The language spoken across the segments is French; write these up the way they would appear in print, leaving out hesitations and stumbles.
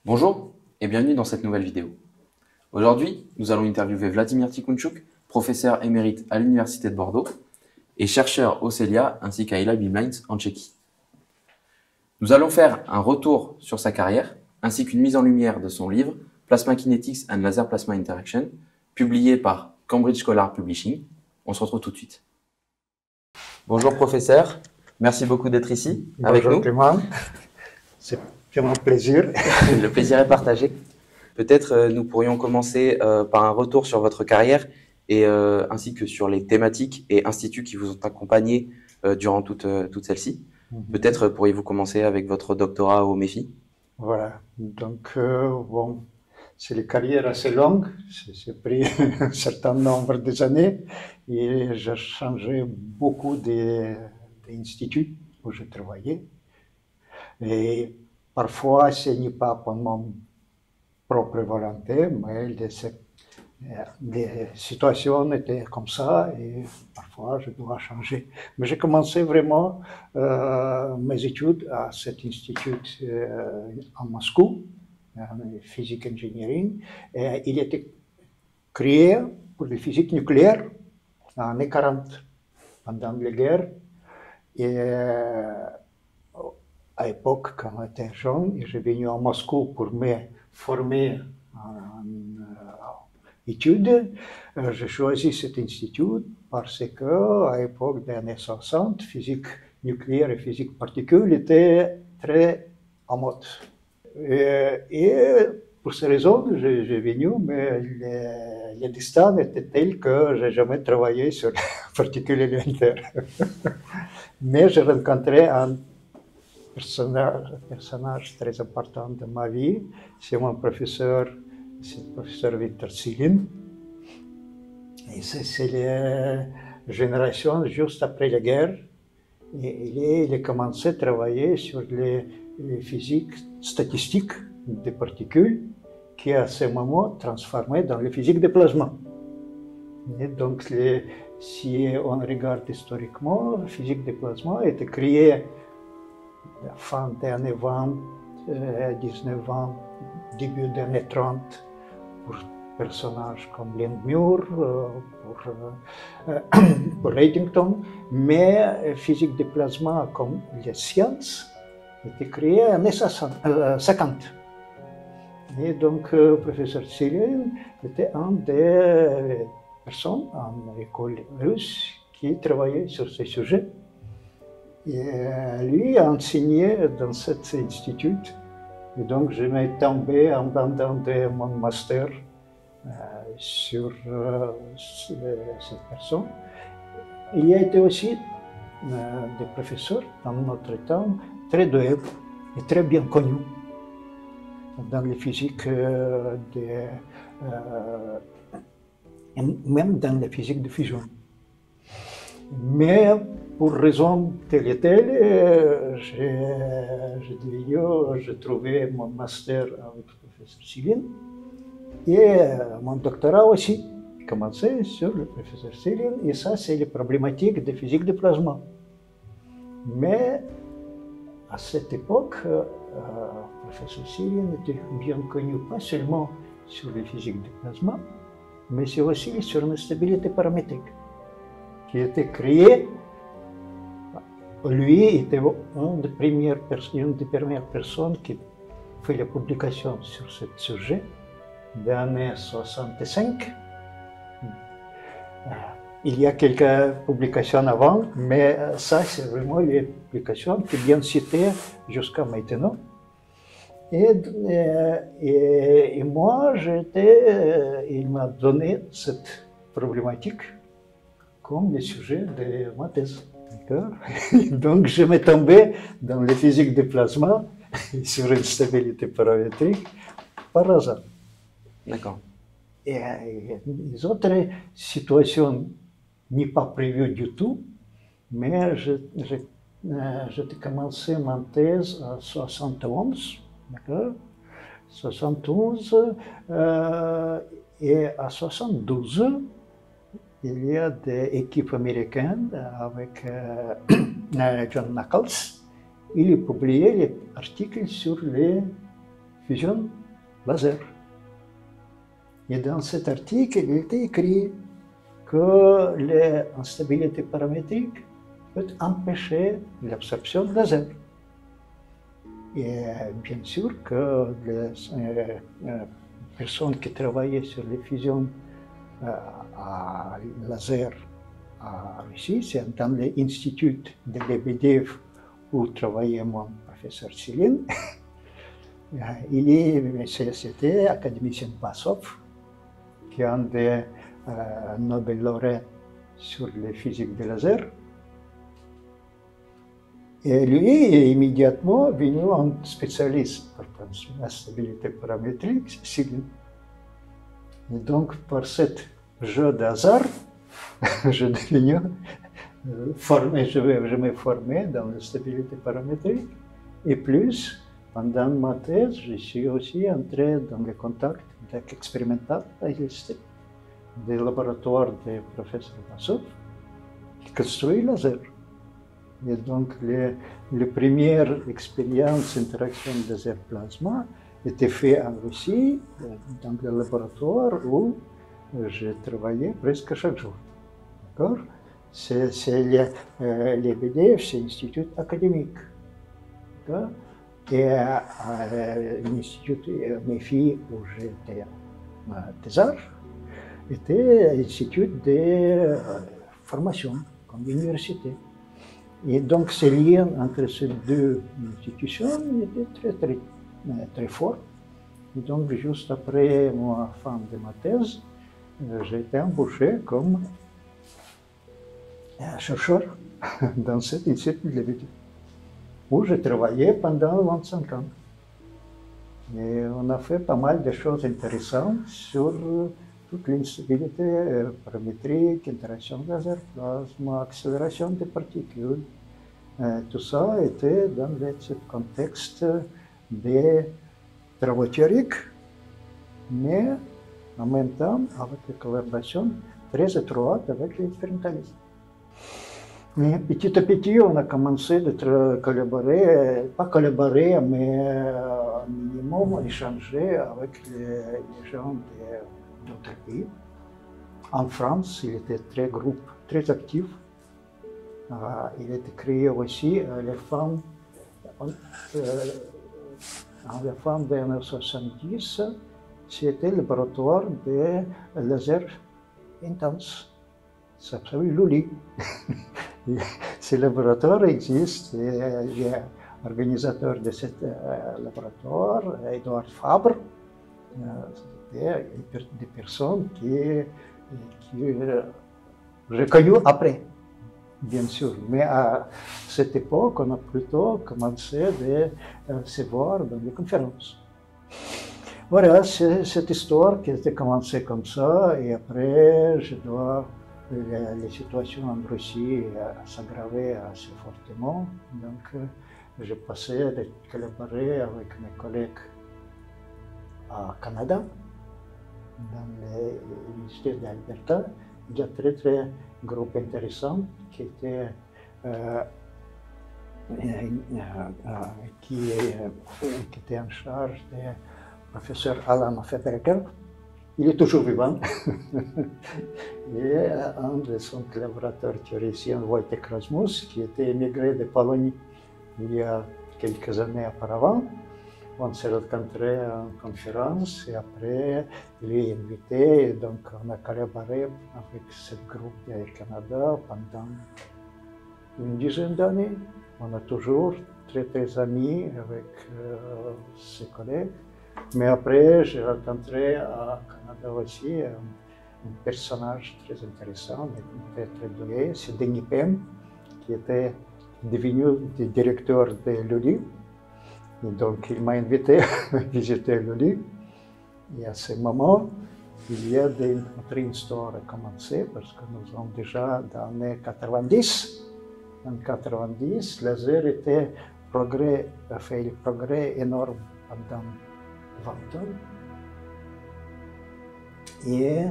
Bonjour et bienvenue dans cette nouvelle vidéo. Aujourd'hui, nous allons interviewer Vladimir Tikhonchuk, professeur émérite à l'Université de Bordeaux et chercheur au CELIA ainsi qu'à Ila Biblians en Tchéquie. Nous allons faire un retour sur sa carrière ainsi qu'une mise en lumière de son livre Plasma Kinetics and Laser Plasma Interaction, publié par Cambridge Scholar Publishing. On se retrouve tout de suite. Bonjour professeur, merci beaucoup d'être ici avec nous. Bonjour Clément, c'est vraiment un plaisir. Le plaisir est partagé. Peut-être nous pourrions commencer par un retour sur votre carrière et ainsi que sur les thématiques et instituts qui vous ont accompagné durant toute celle-ci. Peut-être pourriez-vous commencer avec votre doctorat au MEFI. Voilà, donc bon, c'est une carrière assez longue, c'est pris un certain nombre d'années et j'ai changé beaucoup d'instituts où je travaillais. Et parfois, ce n'est pas pour mon propre volonté, mais les situations étaient comme ça et parfois je dois changer. Mais j'ai commencé vraiment mes études à cet institut en Moscou, physique engineering. Et il était créé pour la physique nucléaire en années 40, pendant la guerre. Et à l'époque, quand j'étais jeune, je suis venu à Moscou pour me former en études. J'ai choisi cet institut parce que, à l'époque des années 60, physique nucléaire et physique particules étaient très en mode. Et pour ces raisons, je suis venu, mais le destin était tel que je n'ai jamais travaillé sur les particules élémentaires. Mais j'ai rencontré un personnage très important de ma vie, c'est mon professeur, c'est le professeur Victor Silin. Et c'est la génération juste après la guerre. Et il a commencé à travailler sur les physiques statistiques des particules qui à ce moment transformées dans la physique des plasmas. Et donc, si on regarde historiquement, la physique des plasmas a été créée fin des années 20, 1920, début des années 30, pour personnages comme Lindmuir, pour Eddington, mais la physique des plasmas comme les sciences a été créée en années 50. Et donc, le professeur Silin était une des personnes en école russe qui travaillait sur ce sujet. Et lui a enseigné dans cet institut. Et donc, je m'ai tombé en pendant de mon master sur cette personne. Il y a été aussi des professeurs dans notre temps très doués et très bien connus dans les physiques, même dans la physique de fusion. Mais pour raison telle et telle, j'ai trouvé mon master avec le professeur Silin et mon doctorat aussi commencé sur le professeur Silin. Et ça, c'est les problématiques de physique de plasma. Mais à cette époque, le professeur Silin était bien connu pas seulement sur la physique de plasma, mais aussi sur la stabilité paramétrique, qui était créée. Lui était une des premières personnes qui fait la publication sur ce sujet des années 65. Il y a quelques publications avant, mais ça, c'est vraiment les publications qui bien citées jusqu'à maintenant. Et moi, il m'a donné cette problématique comme le sujet de ma thèse. Donc, je m'ai tombé dans la physique des plasmas sur une stabilité paramétrique par hasard. D'accord. Et les autres situations n'est pas prévues du tout, mais j'ai commencé ma thèse en 71, d'accord, 71, et à 72, il y a des équipes américaines avec John Nichols. Il a publié des articles sur les fusion laser. Et dans cet article, il était écrit que l'instabilité paramétrique peut empêcher l'absorption de laser. Et bien sûr que les personnes qui travaillaient sur les fusions à laser à Russie, c'est dans l'institut de Lebedev où travaillait mon professeur Céline. C'était académicien Bassov, qui est un des Nobel lauréats sur la physique des lasers. Et lui est immédiatement devenu un spécialiste pour la stabilité paramétrique, Céline. Et donc, par ce jeu d'hasard, je me formais dans la stabilité paramétrique. Et plus, pendant ma thèse, je suis aussi entré dans le contact expérimental des laboratoires du professeur Bassov qui construit laser. Et donc, les premières expériences d'interaction laser-plasma étaient faites en Russie, dans le laboratoire où je travaillais presque chaque jour. D'accord? C'est Lebedev, c'est l'institut académique. Et l'institut MEFI où j'étais thésard était l'institut de formation, comme l'université. Et donc, ce lien entre ces deux institutions était très fort. Et donc, juste après la fin de ma thèse, j'ai été embauché comme chercheur dans cet institut de Lebedev, où j'ai travaillé pendant 25 ans. Et on a fait pas mal de choses intéressantes sur toute l'instabilité paramétrique, interaction laser-plasma, accélération des particules. Tout ça était dans ce contexte de travaux théoriques, mais en même temps avec une collaboration très étroite avec l'expérimentalisme. Et petit à petit, on a commencé à collaborer, pas collaborer, mais au minimum échanger avec les gens d'autres pays. En France, il était très actif. Il était créé aussi les femmes des années 70, c'était le laboratoire de laser intense. Ça s'appelle LULI. Ce laboratoire existe, et l'organisateur de ce laboratoire, Edouard Fabre, c'était des personnes qui reconnues après, bien sûr. Mais à cette époque, on a plutôt commencé à se voir dans les conférences. Voilà, c'est cette histoire qui a commencé comme ça, et après, la situation en Russie s'aggravait assez fortement, donc j'ai passé à collaborer avec mes collègues au Canada, dans l'Université d'Alberta. Il y a très groupe intéressant qui était en charge du professeur Alan Federer. Il est toujours vivant. Et un de son collaborateur théoricien, Wojtek Rasmus, qui était émigré de Pologne il y a quelques années auparavant. On s'est rencontrés en conférence et après, il est invité. Et donc, on a collaboré avec ce groupe du Canada pendant une dizaine d'années. On a toujours très amis avec ses collègues. Mais après, j'ai rencontré au Canada aussi un personnage très intéressant, très doué, c'est Denis Pen, qui était devenu le directeur de l'ULI. Et donc, il m'a invité à visiter l'ULI. Et à ce moment, il y a notre histoire a commencé, parce que nous sommes déjà dans les années 90. En 90, le laser a fait des progrès énormes pendant 20 ans. Et les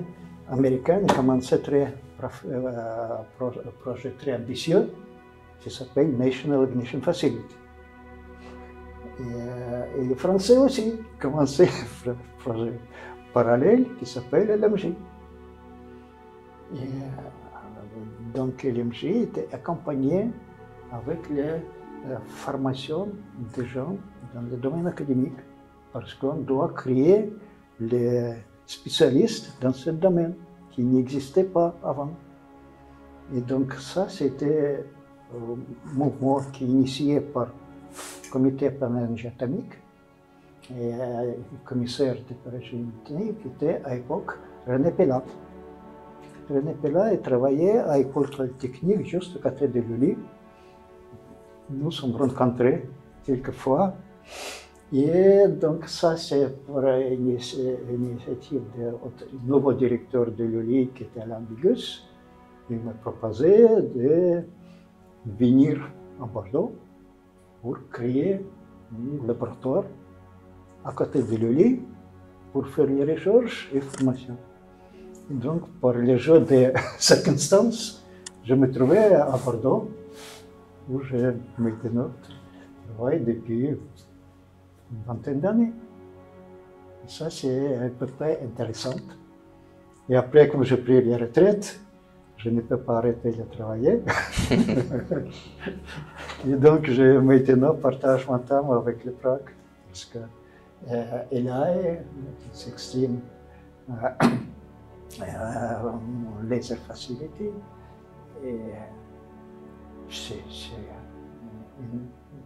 Américains ont commencé un projet très ambitieux qui s'appelle National Ignition Facility. Et les Français aussi commençaient un projet parallèle qui s'appelle LMJ. Donc LMJ était accompagné avec la formation des gens dans le domaine académique, parce qu'on doit créer les spécialistes dans ce domaine qui n'existait pas avant. Et donc ça, c'était un mouvement qui est initié par le Comité pour l'énergie atomique. Et le commissaire de l'énergie atomique était à l'époque René Pellat. René Pellat travaillait à l'école polytechnique juste à côté de Lully. Nous nous sommes rencontrés quelques fois. Et donc ça, c'est pour l'initiative du nouveau directeur de Lully qui était Alain Bigus. Il m'a proposé de venir à Bordeaux pour créer un laboratoire à côté de Lully pour faire les recherches et formations. Donc, par le jeu de circonstances, je me trouvais à Bordeaux, où je maintenant travaille depuis une vingtaine d'années. Ça, c'est à peu près intéressant. Et après, comme j'ai pris la retraite, je ne peux pas arrêter de travailler. Et donc, je maintenant partage mon temps avec le Prague, parce qu'elle a s'exprime laser facility. Et c'est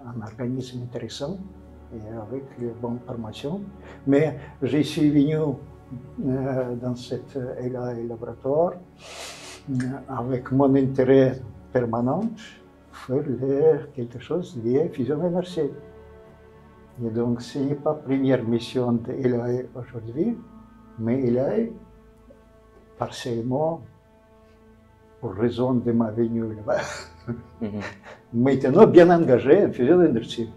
un organisme intéressant et avec de bonnes formations. Mais je suis venu dans cette laboratoire avec mon intérêt permanent faire quelque chose lié à la fusion énergétique. Et donc, ce n'est pas la première mission de LAE aujourd'hui, mais LAE, partiellement, pour raison de ma venue là-bas, maintenant bien engagé en fusion énergétique.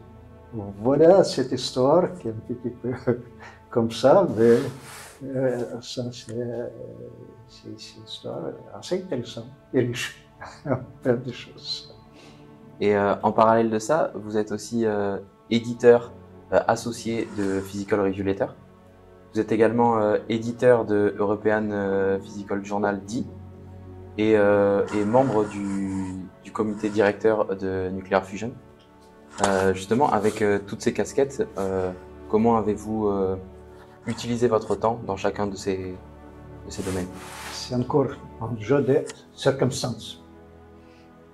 Voilà cette histoire qui est un petit peu comme ça, mais ça c'est une histoire assez intéressante et riche, plein de choses. Et en parallèle de ça, vous êtes aussi éditeur associé de Physical Regulator. Vous êtes également éditeur de European Physical Journal D et membre du comité directeur de Nuclear Fusion. Justement, avec toutes ces casquettes, comment avez-vous utilisé votre temps dans chacun de ces domaines? C'est encore un jeu de circonstances.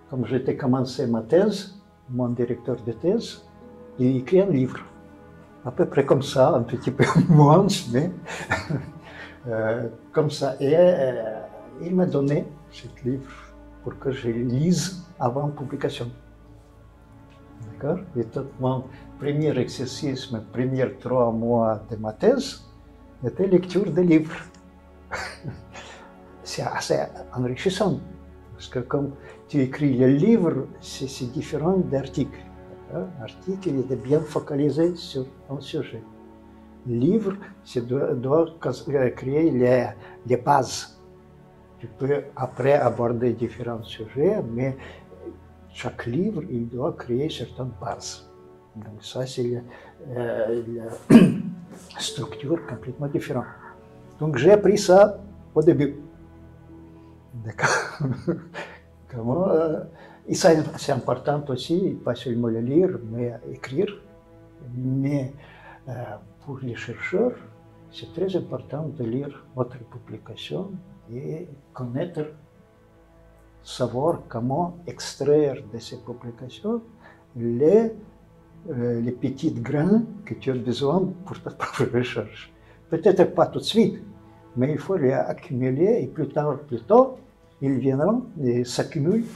Comme j'étais commencé ma thèse, mon directeur de thèse, il écrit un livre. À peu près comme ça, un petit peu moins, mais comme ça. Et il m'a donné ce livre pour que je le lise avant publication. D'accord? Et tout mon premier exercice, mes premiers 3 mois de ma thèse, était lecture de livres. C'est assez enrichissant, parce que comme tu écris le livre, c'est différent d'articles. L'article est bien focalisé sur un sujet. Le livre doit créer les bases. Tu peux après aborder différents sujets, mais chaque livre, il doit créer certaines bases. Donc ça, c'est la structure complètement différente. Donc j'ai appris ça au début. D'accord. Comment et ça, c'est important aussi, pas seulement le lire, mais écrire. Mais pour les chercheurs, c'est très important de lire votre publication et connaître, savoir comment extraire de ces publications les petits grains que tu as besoin pour ta propre recherche. Peut-être pas tout de suite, mais il faut les accumuler et plus tard, ils viendront et s'accumulent,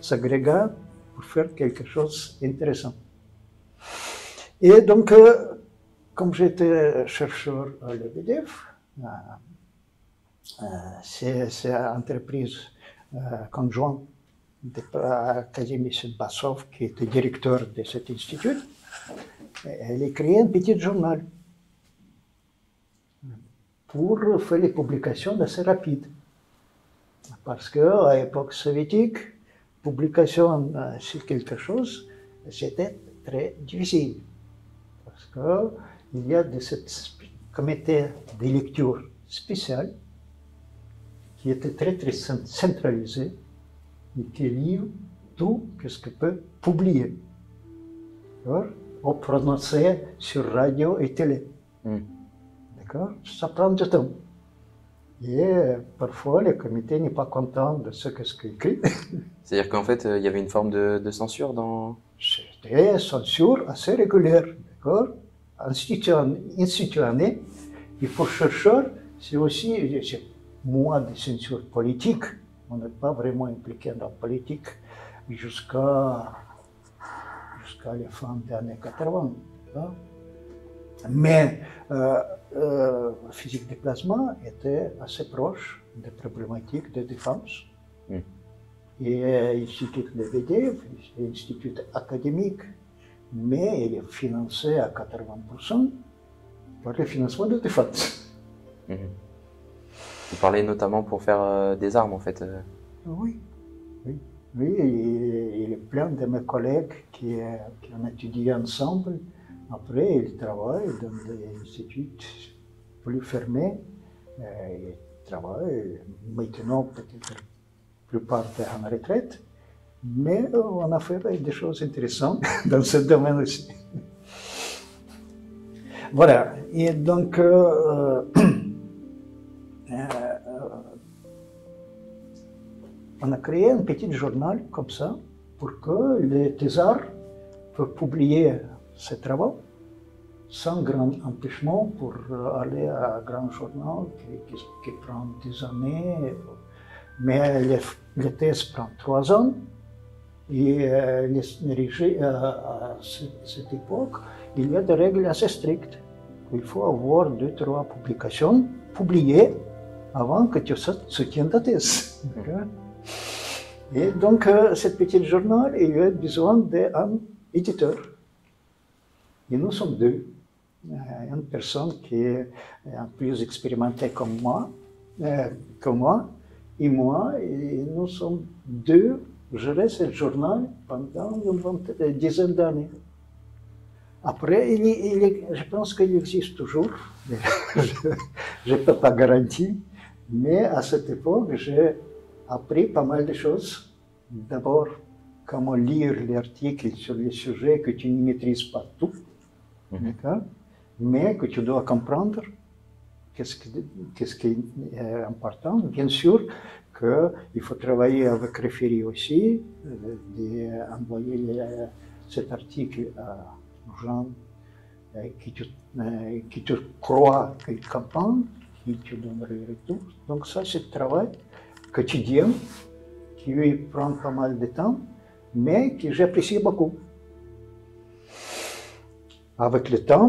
s'agrégent pour faire quelque chose d'intéressant. Et donc, comme j'étais chercheur à l'EBDF, c'est une entreprise conjointe de l'Académie Bassov, qui était directeur de cet institut. Elle a créé un petit journal pour faire les publications assez rapides. Parce qu'à l'époque soviétique, publication sur quelque chose, c'était très difficile. Parce qu'il y a ce comité de lecture spécial qui était très, très centralisé et qui livre tout ce qu'on peut publier. Ou prononcer sur radio et télé. D'accord? Ça prend du temps. Et parfois, le comité n'est pas content de ce que c'est écrit. C'est-à-dire qu'en fait, il y avait une forme de censure dans... C'était une censure assez régulière, d'accord? Institutionnée. Et pour chercheurs, c'est aussi, moins de censure politique. On n'est pas vraiment impliqué dans la politique jusqu'à la fin des années 80. Hein? Mais la physique des plasmas était assez proche des problématiques de défense. Et l'Institut Lebedev, c'est un institut académique, mais il est financé à 80% par le financement de défense. Vous parlez notamment pour faire des armes, en fait. Oui, oui. Oui, il y a plein de mes collègues qui ont étudié ensemble. Après, ils travaillent dans des instituts plus fermés. Ils travaillent maintenant, peut-être la plupart en retraite. Mais on a fait des choses intéressantes dans ce domaine aussi. Voilà. Et donc, on a créé un petit journal comme ça pour que les thésards peuvent publier ces travaux sans grand empêchement pour aller à un grand journal qui prend des années. Mais les thèses prennent 3 ans et à cette époque, il y a des règles assez strictes. Il faut avoir 2-3 publications publiées avant que tu soutiennes ta thèse. Et donc, ce petit journal, il a besoin d'un éditeur. Et nous sommes 2. Une personne qui est plus expérimentée comme moi, et moi, et nous sommes 2 gérer ce journal pendant une dizaine d'années. Après, je pense qu'il existe toujours, je ne peux pas garantir, mais à cette époque, j'ai appris pas mal de choses. D'abord, comment lire les articles sur les sujets que tu ne maîtrises pas tout, mais que tu dois comprendre qu'est-ce qui est important. Bien sûr qu'il faut travailler avec référé aussi, envoyer cet article aux gens qui tu crois qu'ils comprennent, qui te donnent le retour. Donc ça, c'est le travail quotidien qui lui prend pas mal de temps, mais que j'apprécie beaucoup. Avec le temps,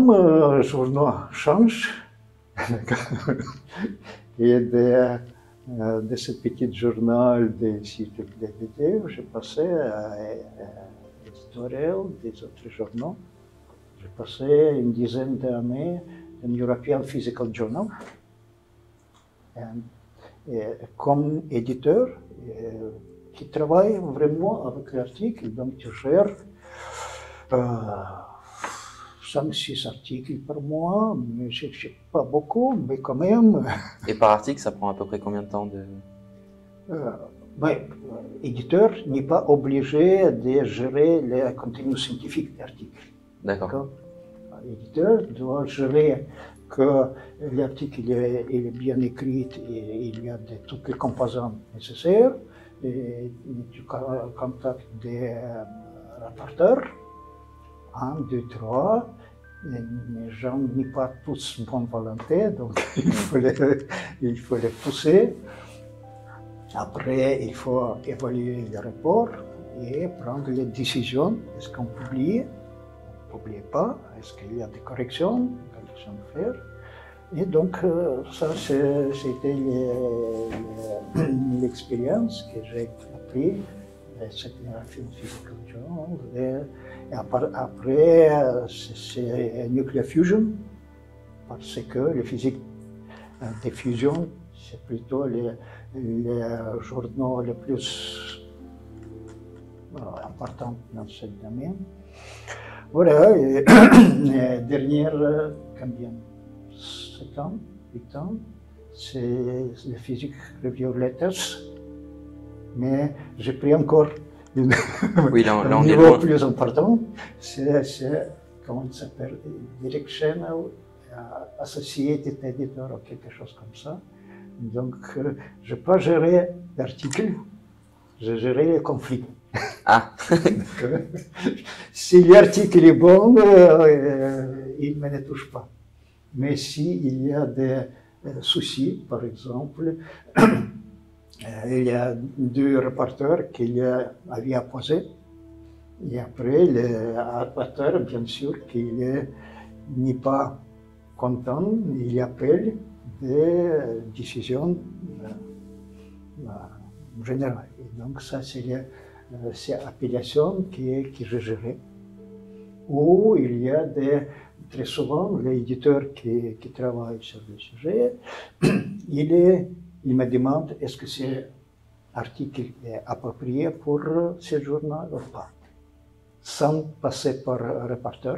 le journal change. Et de ce petit journal de l'Institut Lebedev, j'ai passé à l'éditorial des autres journaux. J'ai passé une dizaine d'années dans l'European Physical Journal. Et comme éditeur, qui travaille vraiment avec l'article, donc tu gères 5-6 articles par mois, mais je ne sais pas beaucoup, mais quand même. Et par article, ça prend à peu près combien de temps L'éditeur n'est pas obligé de gérer le contenu scientifique de l'article. D'accord. L'éditeur doit gérer que l'article est bien écrit et il y a toutes les composantes nécessaires. Et tu contactes des rapporteurs, 1, 2, 3. Les gens n'ont pas tous bonne volonté, donc il faut les pousser. Après, il faut évaluer le rapport et prendre les décisions. Est-ce qu'on publie? On ne publie pas? Est-ce qu'il y a des corrections à faire? Et donc, ça, c'était l'expérience que j'ai appris. Cette Physical Journal. Et après, c'est Nuclear Fusion, parce que la physique des fusions, c'est plutôt les journaux les plus importants dans ce domaine. Voilà, et, dernière, combien? 7 ans, 8 ans, c'est le physique review letters, mais j'ai pris encore Oui, là un on est niveau loin. plus important, c'est, comment ça s'appelle, Directional Associated Editor ou quelque chose comme ça. Donc, je n'ai pas géré l'article, j'ai géré les conflits. Ah, Si l'article est bon, il ne me touche pas. Mais s'il y a des soucis, par exemple, il y a 2 reporters qui avaient posé, et après, le rapporteur, bien sûr, qu'il n'est pas content, il appelle des décisions générales. Et donc, ça, c'est l'appellation que je gérais. Où il y a très souvent, l'éditeur qui travaille sur le sujet, il me demande est-ce que cet article est approprié pour ce journal ou pas, sans passer par un reporter.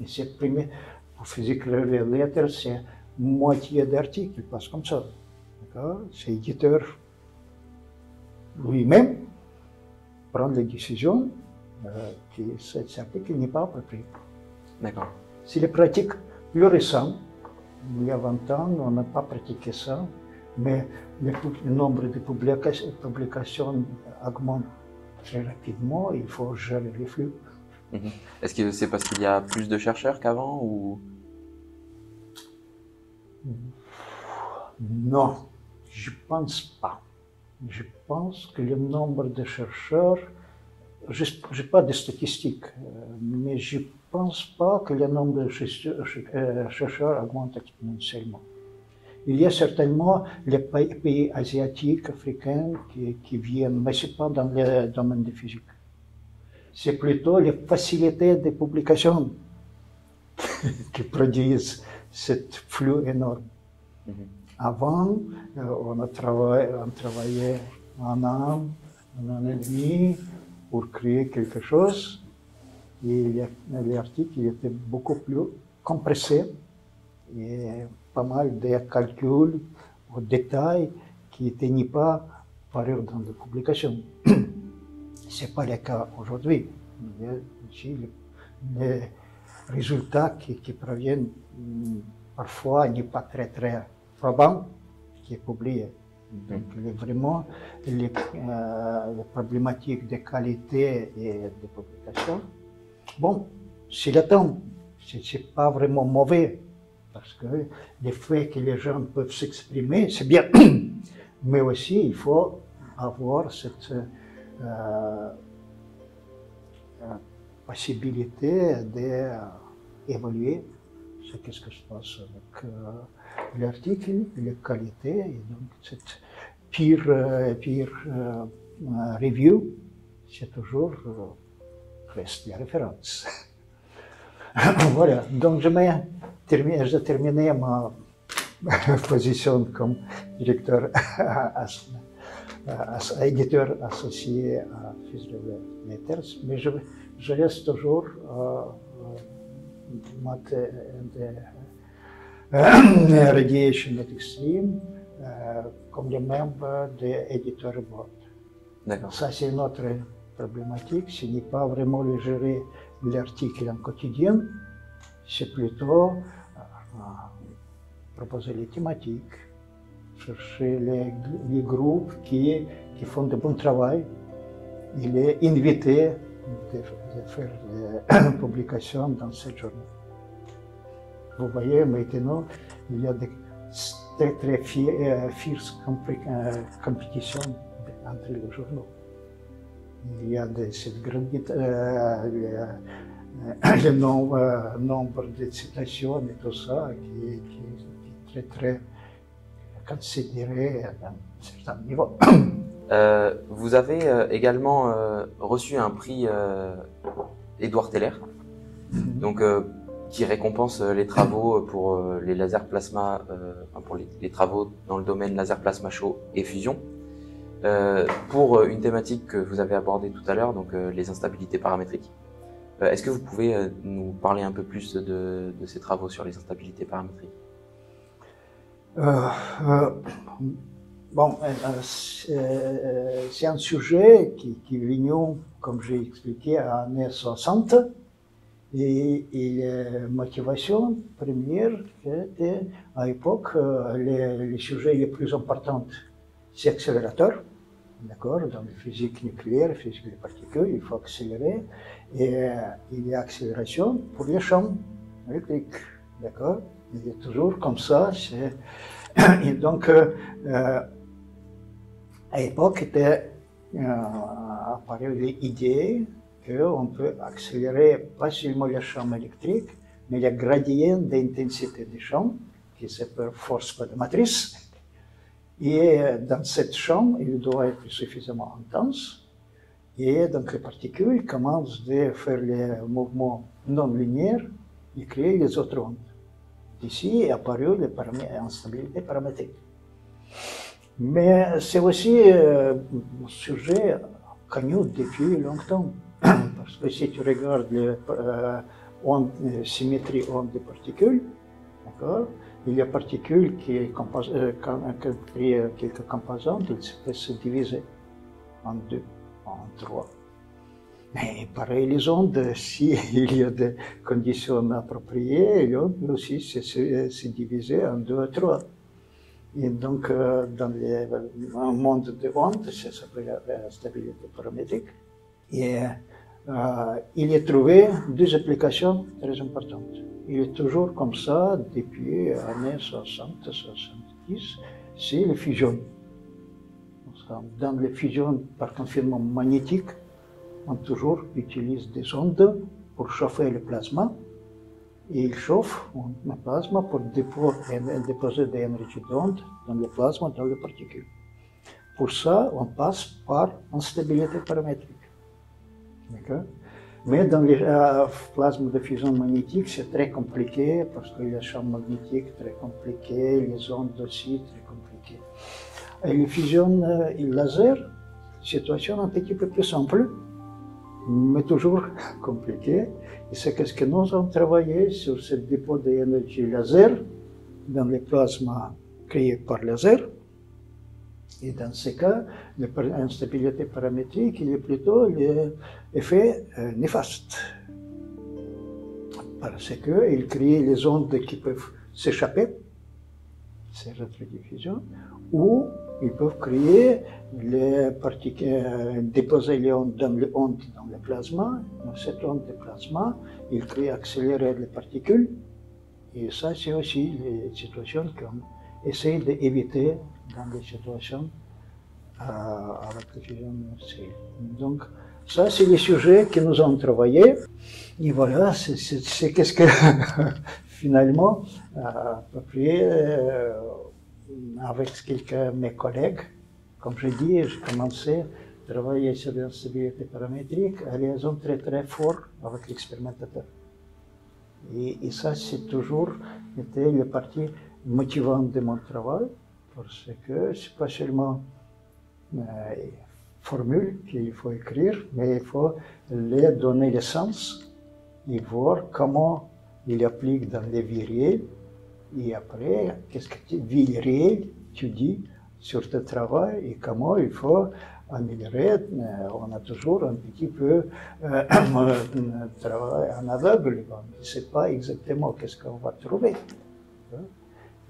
Et c'est premier, pour physique lettre, c'est moitié d'article, passe comme ça. C'est l'éditeur lui-même prend les décisions que cet article n'est pas approprié. d'accord. C'est les pratiques plus récentes. Il y a 20 ans, on n'a pas pratiqué ça, mais le nombre de publications augmente très rapidement. Il faut gérer les flux. Est-ce que c'est parce qu'il y a plus de chercheurs qu'avant ou... Non, je pense pas. Je pense que le nombre de chercheurs, je n'ai pas de statistiques, mais je ne pense pas que le nombre de chercheurs augmente exponentiellement. Il y a certainement les pays asiatiques, africains qui viennent, mais ce n'est pas dans le domaine de physique. C'est plutôt les facilités de publication qui produisent ce flux énorme. Avant, on travaillait un an et demi pour créer quelque chose. Et l'article était beaucoup plus compressé et pas mal de calculs aux détails qui n'étaient pas parus dans la publication. Ce n'est pas le cas aujourd'hui. Les résultats qui proviennent parfois n'est pas très probant qui est publié. Donc vraiment, les problématiques de qualité et de publication, bon, c'est le temps, c'est pas vraiment mauvais, parce que le fait que les gens peuvent s'exprimer, c'est bien, mais aussi il faut avoir cette possibilité d'évaluer ce qui se passe avec l'article, la qualité, et donc cette peer review, c'est toujours reste la référence. Voilà, donc j'ai terminé ma position comme directeur, éditeur associé à Physics Letters, mais je reste toujours Radiation Extreme comme le membre de l'éditeur board. Ça, c'est une autre problématique. Ce n'est pas vraiment le gérer l'article en quotidien, c'est plutôt proposer les thématiques, chercher les groupes qui font de bon travail, et les inviter de faire des publications dans cette journée. Vous voyez, maintenant, il y a des très fierce compétition entre les journaux. Il y a cette grande le nombre de citations et tout ça qui est très considéré à un certain niveau. Vous avez également reçu un prix Édouard Teller, donc qui récompense les travaux pour les lasers plasma, pour les travaux dans le domaine laser plasma chaud et fusion, pour une thématique que vous avez abordée tout à l'heure, donc les instabilités paramétriques. Est-ce que vous pouvez nous parler un peu plus de ces travaux sur les instabilités paramétriques? Bon, c'est un sujet qui est venu, comme j'ai expliqué, en années 60. Et la motivation première était, à l'époque, les sujets les plus importants, c'est accélérateur, d'accord, dans la physique nucléaire, physique des particules, il faut accélérer, et il y a accélération pour les champs électriques, d'accord, il est toujours comme ça, et donc, à l'époque, était apparu l'idée qu'on peut accélérer pas seulement les champs électriques, mais le gradient d'intensité des champs, qui s'appelle force par matrice. Et dans ce champ, il doit être suffisamment intense. Et donc les particules commencent à faire les mouvements non linéaires et créer les autres ondes. Ici est apparu l'instabilité paramétrique. Mais c'est aussi un sujet connu depuis longtemps. Parce que si tu regardes la symétrie onde des particules, il y a particules qui créent quelques composantes, elles peuvent se diviser en deux, en trois. Mais pareil, les ondes, s'il y a des conditions appropriées, les ondes peuvent aussi se diviser en deux ou trois. Et donc, dans le monde des ondes, ça s'appelle la stabilité paramétrique. Et il a trouvé deux applications très importantes. Il est toujours comme ça depuis les années 60-70, c'est la fusion. Dans la fusion par confinement magnétique, on toujours utilise des ondes pour chauffer le plasma. Et il chauffe le plasma pour déposer des énergies d'onde dans le plasma, dans les particules. Pour ça, on passe par instabilité paramétrique. Mais dans les plasmas de fusion magnétique, c'est très compliqué parce que les champs magnétiques très compliqués, les ondes aussi très compliquées. Et les fusions et le laser, situation un petit peu plus simple, mais toujours compliquée. Et c'est ce que nous avons travaillé sur ce dépôt d'énergie laser dans les plasmas créés par laser. Et dans ce cas, l'instabilité paramétrique il est plutôt l'effet néfaste. Parce qu'il crée les ondes qui peuvent s'échapper, c'est rétrodiffusion, ou ils peuvent créer les particules, déposer les ondes dans le plasma. Dans cette onde de plasma, il crée accélérer les particules. Et ça, c'est aussi les situations qu'on essaie d'éviter dans les situations avec la fusion universelle. Donc, ça, c'est les sujets que nous avons travaillés. Et voilà, c'est qu'est-ce que, finalement, à peu près, avec quelques de mes collègues, comme je dis, j'ai commencé à travailler sur l'instabilité paramétrique à liaison très très fort avec l'expérimentateur. Et ça, c'est toujours été la partie motivante de mon travail, parce que c'est pas seulement formule qu'il faut écrire, mais il faut les donner le sens et voir comment il applique dans les vies réelles. Et après, qu'est-ce que vie réelle tu dis sur ton travail et comment il faut améliorer. On a toujours un petit peu travail en aveugle. On ne sait pas exactement qu'est-ce qu'on va trouver.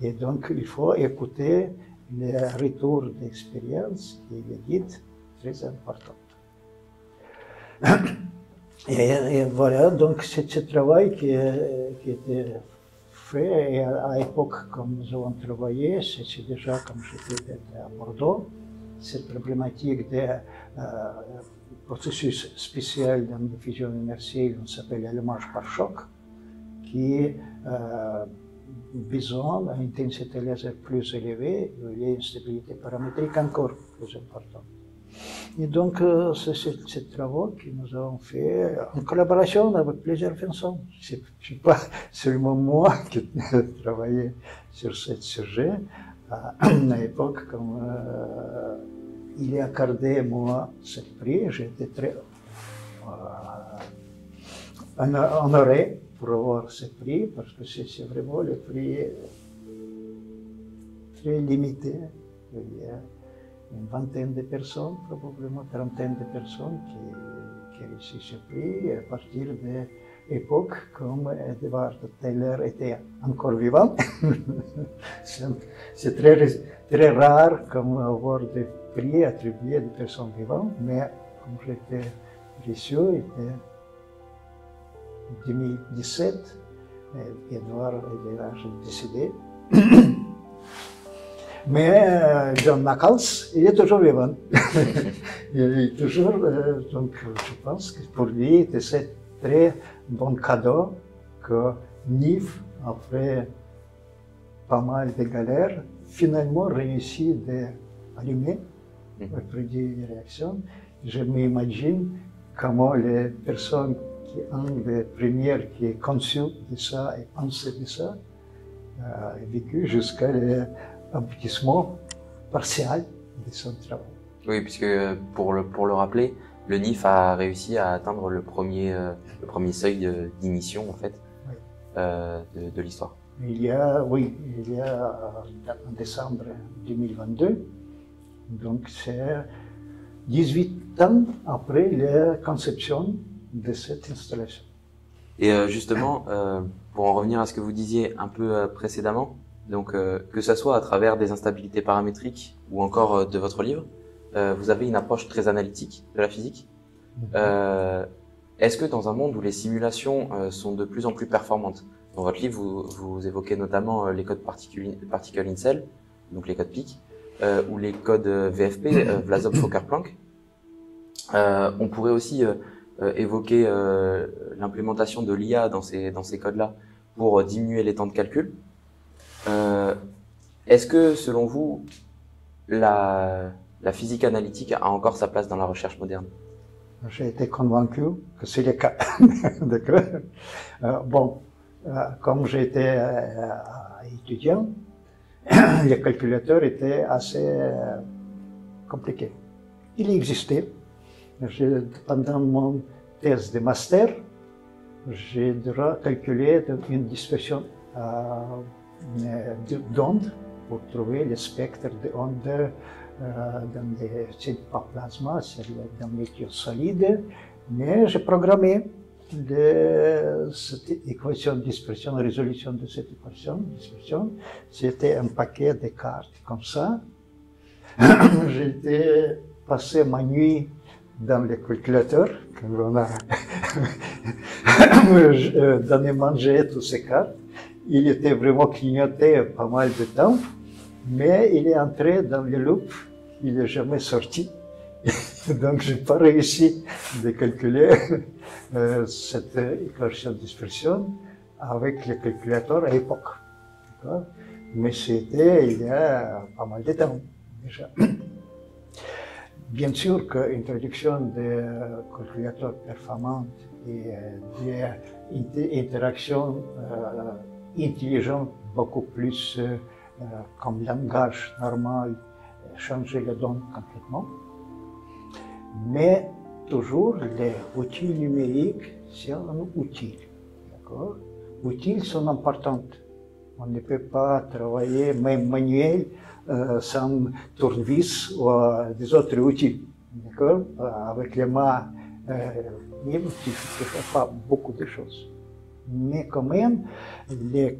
Et donc, il faut écouter les retours d'expérience et les guides très importants. Et voilà, donc c'est ce travail qui était fait. Et à l'époque, comme nous avons travaillé, c'est déjà, comme je disais, à Bordeaux, cette problématique de processus spécial dans la fusion immersive, on s'appelle l'allumage par choc, qui besoin d'une intensité laser plus élevée et une stabilité paramétrique encore plus importante. Et donc, c'est ces travaux que nous avons fait en collaboration avec plusieurs personnes. Ce n'est pas seulement moi qui ai travaillé sur ce sujet. À l'époque, quand il est accordé moi ce prix, j'étais très honoré pour avoir ce prix, parce que c'est vraiment le prix très limité. Il y a une vingtaine de personnes, probablement trentaine de personnes qui ont reçu ce prix à partir de l'époque comme Edward Teller était encore vivant. C'est très rare comme avoir des prix attribués à des personnes vivantes, mais comme j'étais reçu, c'était en 2017, Edward est décédé. Mais John Knuckles, il est toujours vivant. Il est toujours, donc je pense que pour lui, c'est un très bon cadeau que NIF, après pas mal de galères, finalement réussit d'allumer le produit de réaction. Je m'imagine comment les personnes qui ont les premières qui ont conçu de ça et pensé de ça, vécu jusqu'à l'aboutissement partiel de son travail. Oui, puisque pour le rappeler, le NIF a réussi à atteindre le premier seuil d'ignition en fait, oui. de l'histoire. Il y a en décembre 2022, donc c'est 18 ans après la conception de cette installation. Et justement, pour en revenir à ce que vous disiez un peu précédemment, donc que ce soit à travers des instabilités paramétriques ou encore de votre livre, vous avez une approche très analytique de la physique. Est-ce que dans un monde où les simulations sont de plus en plus performantes, dans votre livre vous évoquez notamment les codes particle in cell, donc les codes PIC, ou les codes VFP, Vlasov-Fokker-Planck, on pourrait aussi évoquer l'implémentation de l'IA dans ces codes-là pour diminuer les temps de calcul. Est-ce que, selon vous, la physique analytique a encore sa place dans la recherche moderne? J'ai été convaincu que c'est le cas. Bon, comme j'étais étudiant, les calculateurs étaient assez compliqués. Il existait. Pendant mon thèse de master, j'ai dû calculer une dispersion d'ondes pour trouver le spectre d'ondes dans les pas plasma, dans les tuyaux solides. Mais j'ai programmé cette équation de dispersion, la résolution de cette équation de dispersion. C'était un paquet de cartes comme ça. J'étais passé ma nuit dans le calculateur, quand on a donné manger toutes ces cartes. Il était vraiment clignoté pas mal de temps, mais il est entré dans le loop, il n'est jamais sorti. Donc, je n'ai pas réussi de calculer cette équation de dispersion avec le calculateur à l'époque. Mais c'était il y a pas mal de temps déjà. Bien sûr que l'introduction de calculateurs performants et d'interactions intelligentes beaucoup plus comme langage normal changer les données complètement. Mais toujours, les outils numériques, c'est un outil. Les outils sont importants. On ne peut pas travailler, même manuel, sans tournevis ou des autres outils. Avec les mains libres, tu ne fais pas beaucoup de choses. Mais quand même, les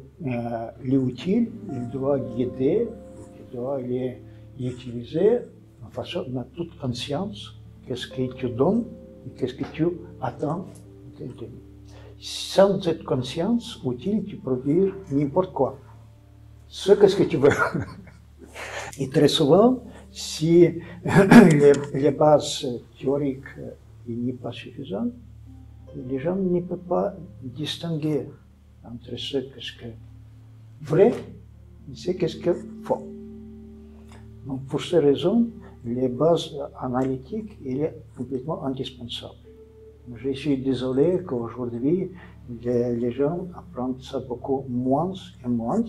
outils, il doit guider, il doit les utiliser en façon de toute conscience. Qu'est-ce que tu donnes et qu'est-ce que tu attends de donner. Sans cette conscience utile, tu peux dire n'importe quoi. Ce que tu veux. Et très souvent, si les bases théoriques n'est pas suffisantes, les gens ne peuvent pas distinguer entre ce qu'est-ce que vrai et ce qu'est-ce que faux. Donc pour ces raisons, les bases analytiques, il est complètement indispensable. Je suis désolé qu'aujourd'hui, les gens apprennent ça beaucoup moins et moins,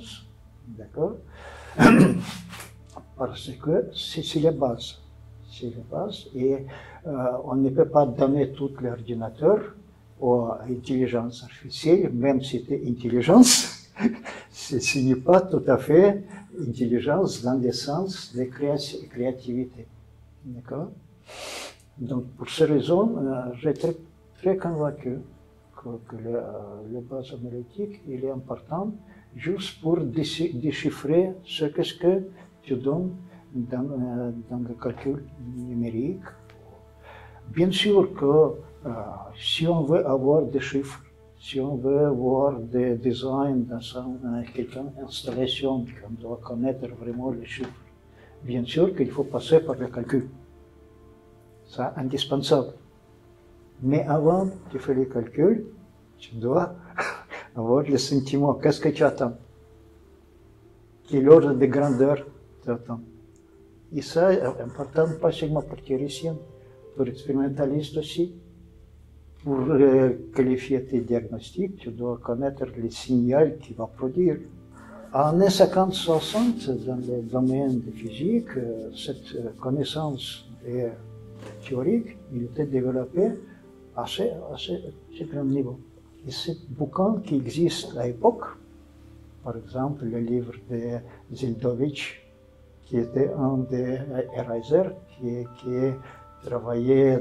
d'accord? Parce que c'est la base. C'est la base et on ne peut pas donner tout l'ordinateur ou intelligence artificielle, même si c'est intelligence, ce n'est pas tout à fait intelligence dans le sens de créativité. D'accord? Donc, pour ces raisons, j'ai très convaincu que la base analytique il est important juste pour déchiffrer ce que tu donnes dans le calcul numérique. Bien sûr que si on veut avoir des chiffres, si on veut avoir des designs dans quelque installation, on doit connaître vraiment les chiffres. Bien sûr qu'il faut passer par le calcul. C'est indispensable. Mais avant de faire le calcul, tu dois avoir le sentiment. Qu'est-ce que tu attends? Quel ordre de grandeur tu attends? Et ça est important pas seulement pour théoriciens, pour expérimentalistes aussi. Pour qualifier tes diagnostics, tu dois connaître les signaux qu'il va produire. En années 50-60, dans le domaine de physique, cette connaissance théorique, il était développée à assez grand niveau. Et ces bouquins qui existent à l'époque, par exemple le livre de Zeldovich, qui était un des Reiser, qui travaillait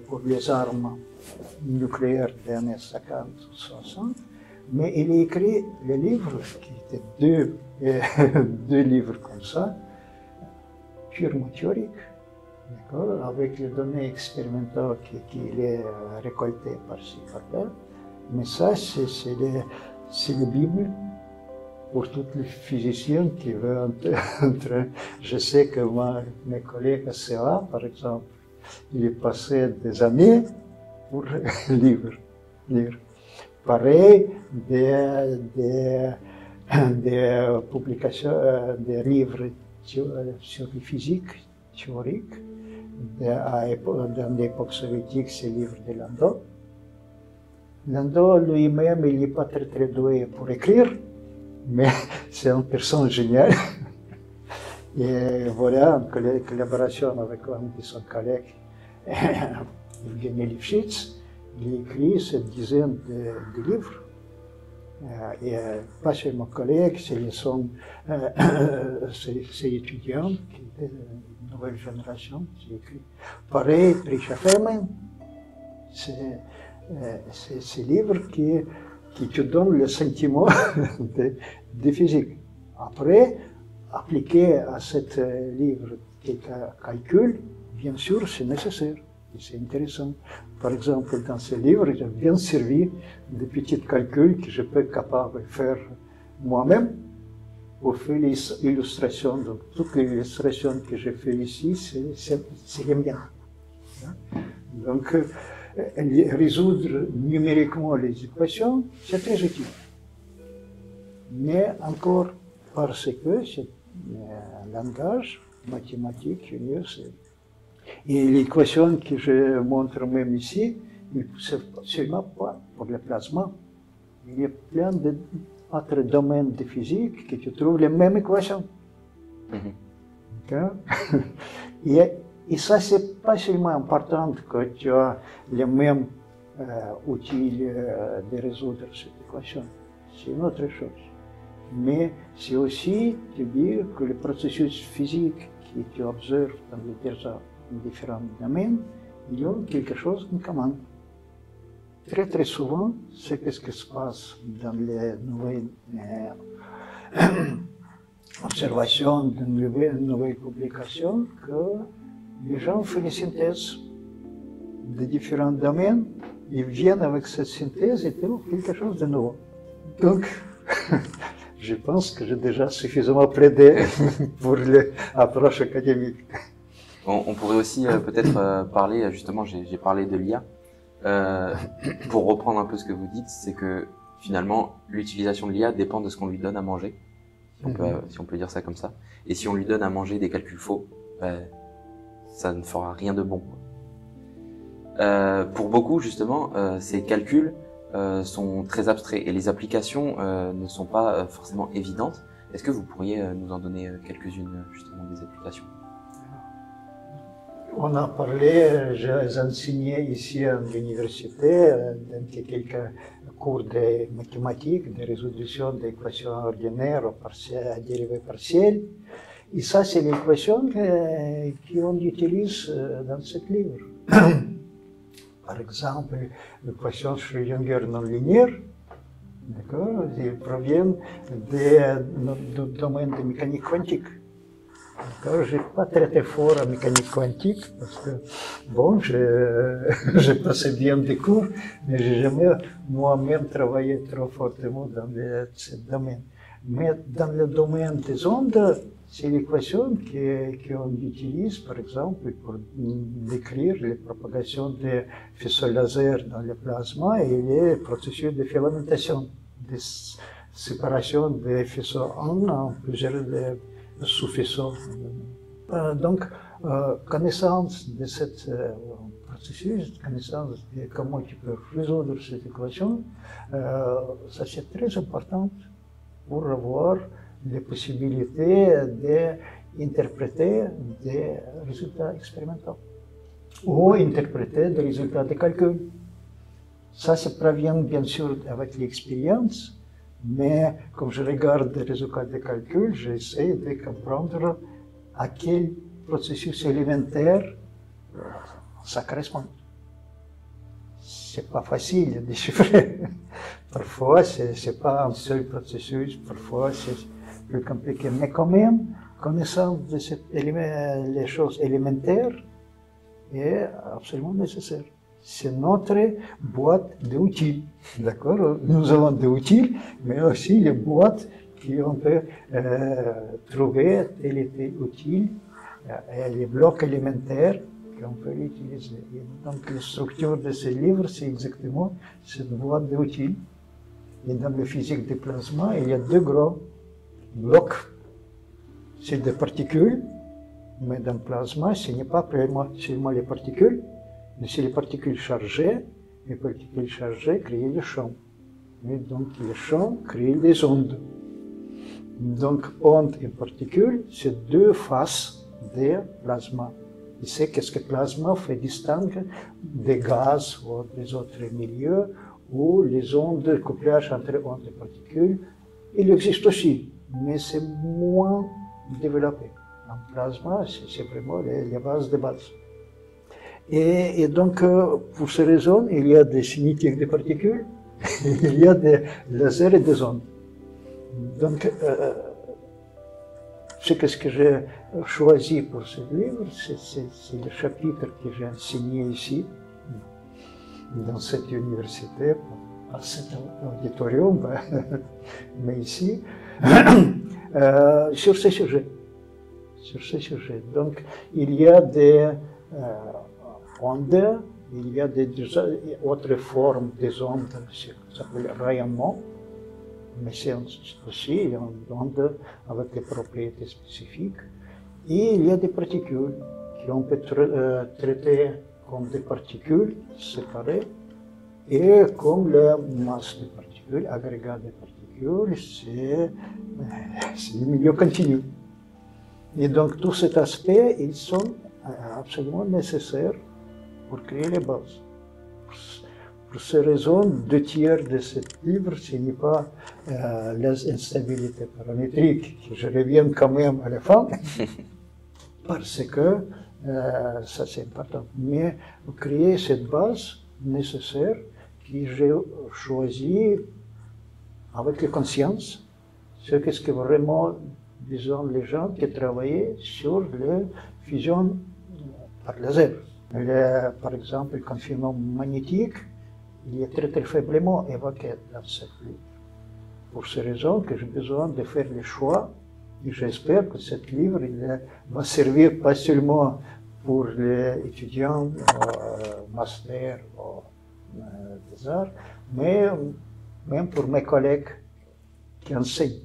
pour les armes nucléaires des années 50-60, mais il a écrit le livre, qui étaient deux livres comme ça, purement théoriques, avec les données expérimentales qu'il a récoltées par-ci, par-là. Mais ça, c'est la Bible pour tous les physiciens qui veulent entrer. Je sais que mes collègues à CA, par exemple, il est passé des années pour lire. Pareil, des publications, des livres sur la physique théorique. Dans l'époque soviétique, c'est le livre de Landau. Landau lui-même, il n'est pas très doué pour écrire, mais c'est une personne géniale. Et voilà, en collaboration avec un de ses collègues, Evgeny Lifshitz, il a écrit cette dizaine de livres. Et pas seulement collègues, c'est étudiants, qui étaient une nouvelle génération, c'est écrit. Pareil, Prisha Femin, c'est ces livres qui te donnent le sentiment de physique. Après, appliqué à ce livre qui calcule, bien sûr, c'est nécessaire. C'est intéressant. Par exemple, dans ce livre, j'ai bien servi de petits calculs que je peux être capable de faire moi-même pour faire les illustrations. Donc, toutes les illustrations que je fais ici, c'est les miennes. Donc, résoudre numériquement les équations, c'est très utile. Mais encore parce que c'est un langage mathématique universel. Et l'équation que je montre même ici, ce n'est seulement pas pour le plasma. Il y a plein d'autres domaines de physique que tu trouves les mêmes équations. Et ça, c'est pas seulement important que tu as les mêmes outils de résoudre cette équation. C'est une autre chose. Mais c'est aussi de dire que le processus physique que tu observes dans les différents domaines, ils ont quelque chose en commun. Très souvent, c'est ce qui se passe dans les nouvelles observations, dans les nouvelles publications, que les gens font une synthèse de différents domaines, ils viennent avec cette synthèse et trouvent quelque chose de nouveau. Donc, je pense que j'ai déjà suffisamment plaidé pour l'approche académique. On pourrait aussi peut-être parler, justement, j'ai parlé de l'IA. Pour reprendre un peu ce que vous dites, c'est que finalement, l'utilisation de l'IA dépend de ce qu'on lui donne à manger, si on peut dire ça comme ça. Et si on lui donne à manger des calculs faux, ça ne fera rien de bon. Pour beaucoup, justement, ces calculs sont très abstraits et les applications ne sont pas forcément évidentes. Est-ce que vous pourriez nous en donner quelques-unes, justement, des applications? On a parlé, j'ai enseigné ici à l'université, dans quelques cours de mathématiques, de résolution d'équations ordinaires à dérivées partielles. Et ça, c'est l'équation qu'on utilise dans ce livre. Par exemple, l'équation Schrödinger non linéaire, d'accord, elle provient du domaine de mécanique quantique. Je ne suis pas très fort en mécanique quantique parce que, bon, j'ai passé bien des cours, mais je n'ai jamais moi-même travaillé trop fortement dans ce domaine. Mais dans le domaine des ondes, c'est l'équation qu'on utilise, par exemple, pour décrire les propagations des faisceaux laser dans le plasma et les processus de filamentation, de séparation des faisceaux en plusieurs sous-faisceaux. Donc, connaissance de ce processus, connaissance de comment tu peux résoudre cette équation, ça c'est très important pour avoir les possibilités d'interpréter des résultats expérimentaux ou interpréter des résultats de calcul. Ça provient bien sûr avec l'expérience, mais comme je regarde les résultats de calcul, j'essaie de comprendre à quel processus élémentaire ça correspond. C'est pas facile de déchiffrer. Parfois, c'est pas un seul processus, parfois c'est plus compliqué. Mais quand même, connaissance de les choses élémentaires est absolument nécessaire. C'est notre boîte d'outils, d'accord? Nous avons des outils, mais aussi les boîtes qu'on peut trouver tel et tel outil, les blocs élémentaires qu'on peut utiliser. Et donc la structure de ce livre, c'est exactement cette boîte d'outils. Et dans la physique du plasma, il y a deux gros blocs. C'est des particules, mais dans le plasma, ce n'est pas seulement les particules, mais c'est les particules chargées. Les particules chargées créent le champ. Et donc le champ crée des ondes. Donc onde et particules, c'est deux faces du plasma. Et c'est qu'est-ce que le plasma fait distinguer des gaz ou des autres milieux où les ondes, le couplage entre ondes et particules, il existe aussi, mais c'est moins développé. En plasma, c'est vraiment les bases de base. Et donc, pour ces raisons, il y a des cinétiques de particules, il y a des lasers et des ondes. Donc, ce que j'ai choisi pour ce livre, c'est le chapitre que j'ai enseigné ici, dans cette université, à cet auditorium, mais ici, sur ces sujets. Sur ces sujets. Donc, il y a des ondes, il y a des autres formes des ondes, ça s'appelle rayonnement, mais c'est aussi une onde avec des propriétés spécifiques. Et il y a des particules qu'on peut traiter comme des particules séparées et comme la masse des particules, agrégat des particules, c'est le milieu continu. Et donc tous ces aspects, ils sont absolument nécessaires pour créer les bases. Pour ces raisons, 2/3 de ce livre, ce n'est pas les instabilités paramétriques, je reviens quand même à la fin, parce que ça c'est important. Mais pour créer cette base nécessaire que j'ai choisi avec la conscience, c'est ce que vraiment, disons, les gens qui travaillaient sur la fusion par laser. Par exemple, le confinement magnétique, il est très faiblement évoqué dans ce livre. Pour ces raisons que j'ai besoin de faire le choix, et j'espère que ce livre va servir pas seulement pour les étudiants master des arts, mais même pour mes collègues qui enseignent.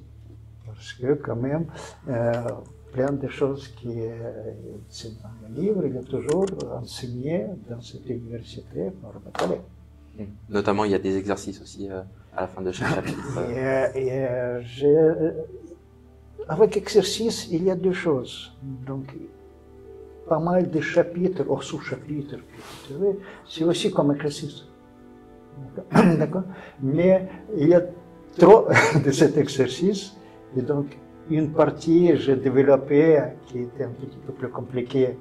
Parce que quand même, plein de choses qui sont dans le livre, il est toujours enseigné dans cette université par mes collègues. Notamment, il y a des exercices aussi à la fin de chaque chapitre. Avec exercice, il y a deux choses. Donc, pas mal de chapitres, ou sous-chapitres, c'est aussi comme exercice. D'accord? Mais il y a trop de cet exercice, et donc une partie j'ai développée qui était un petit peu plus compliquée,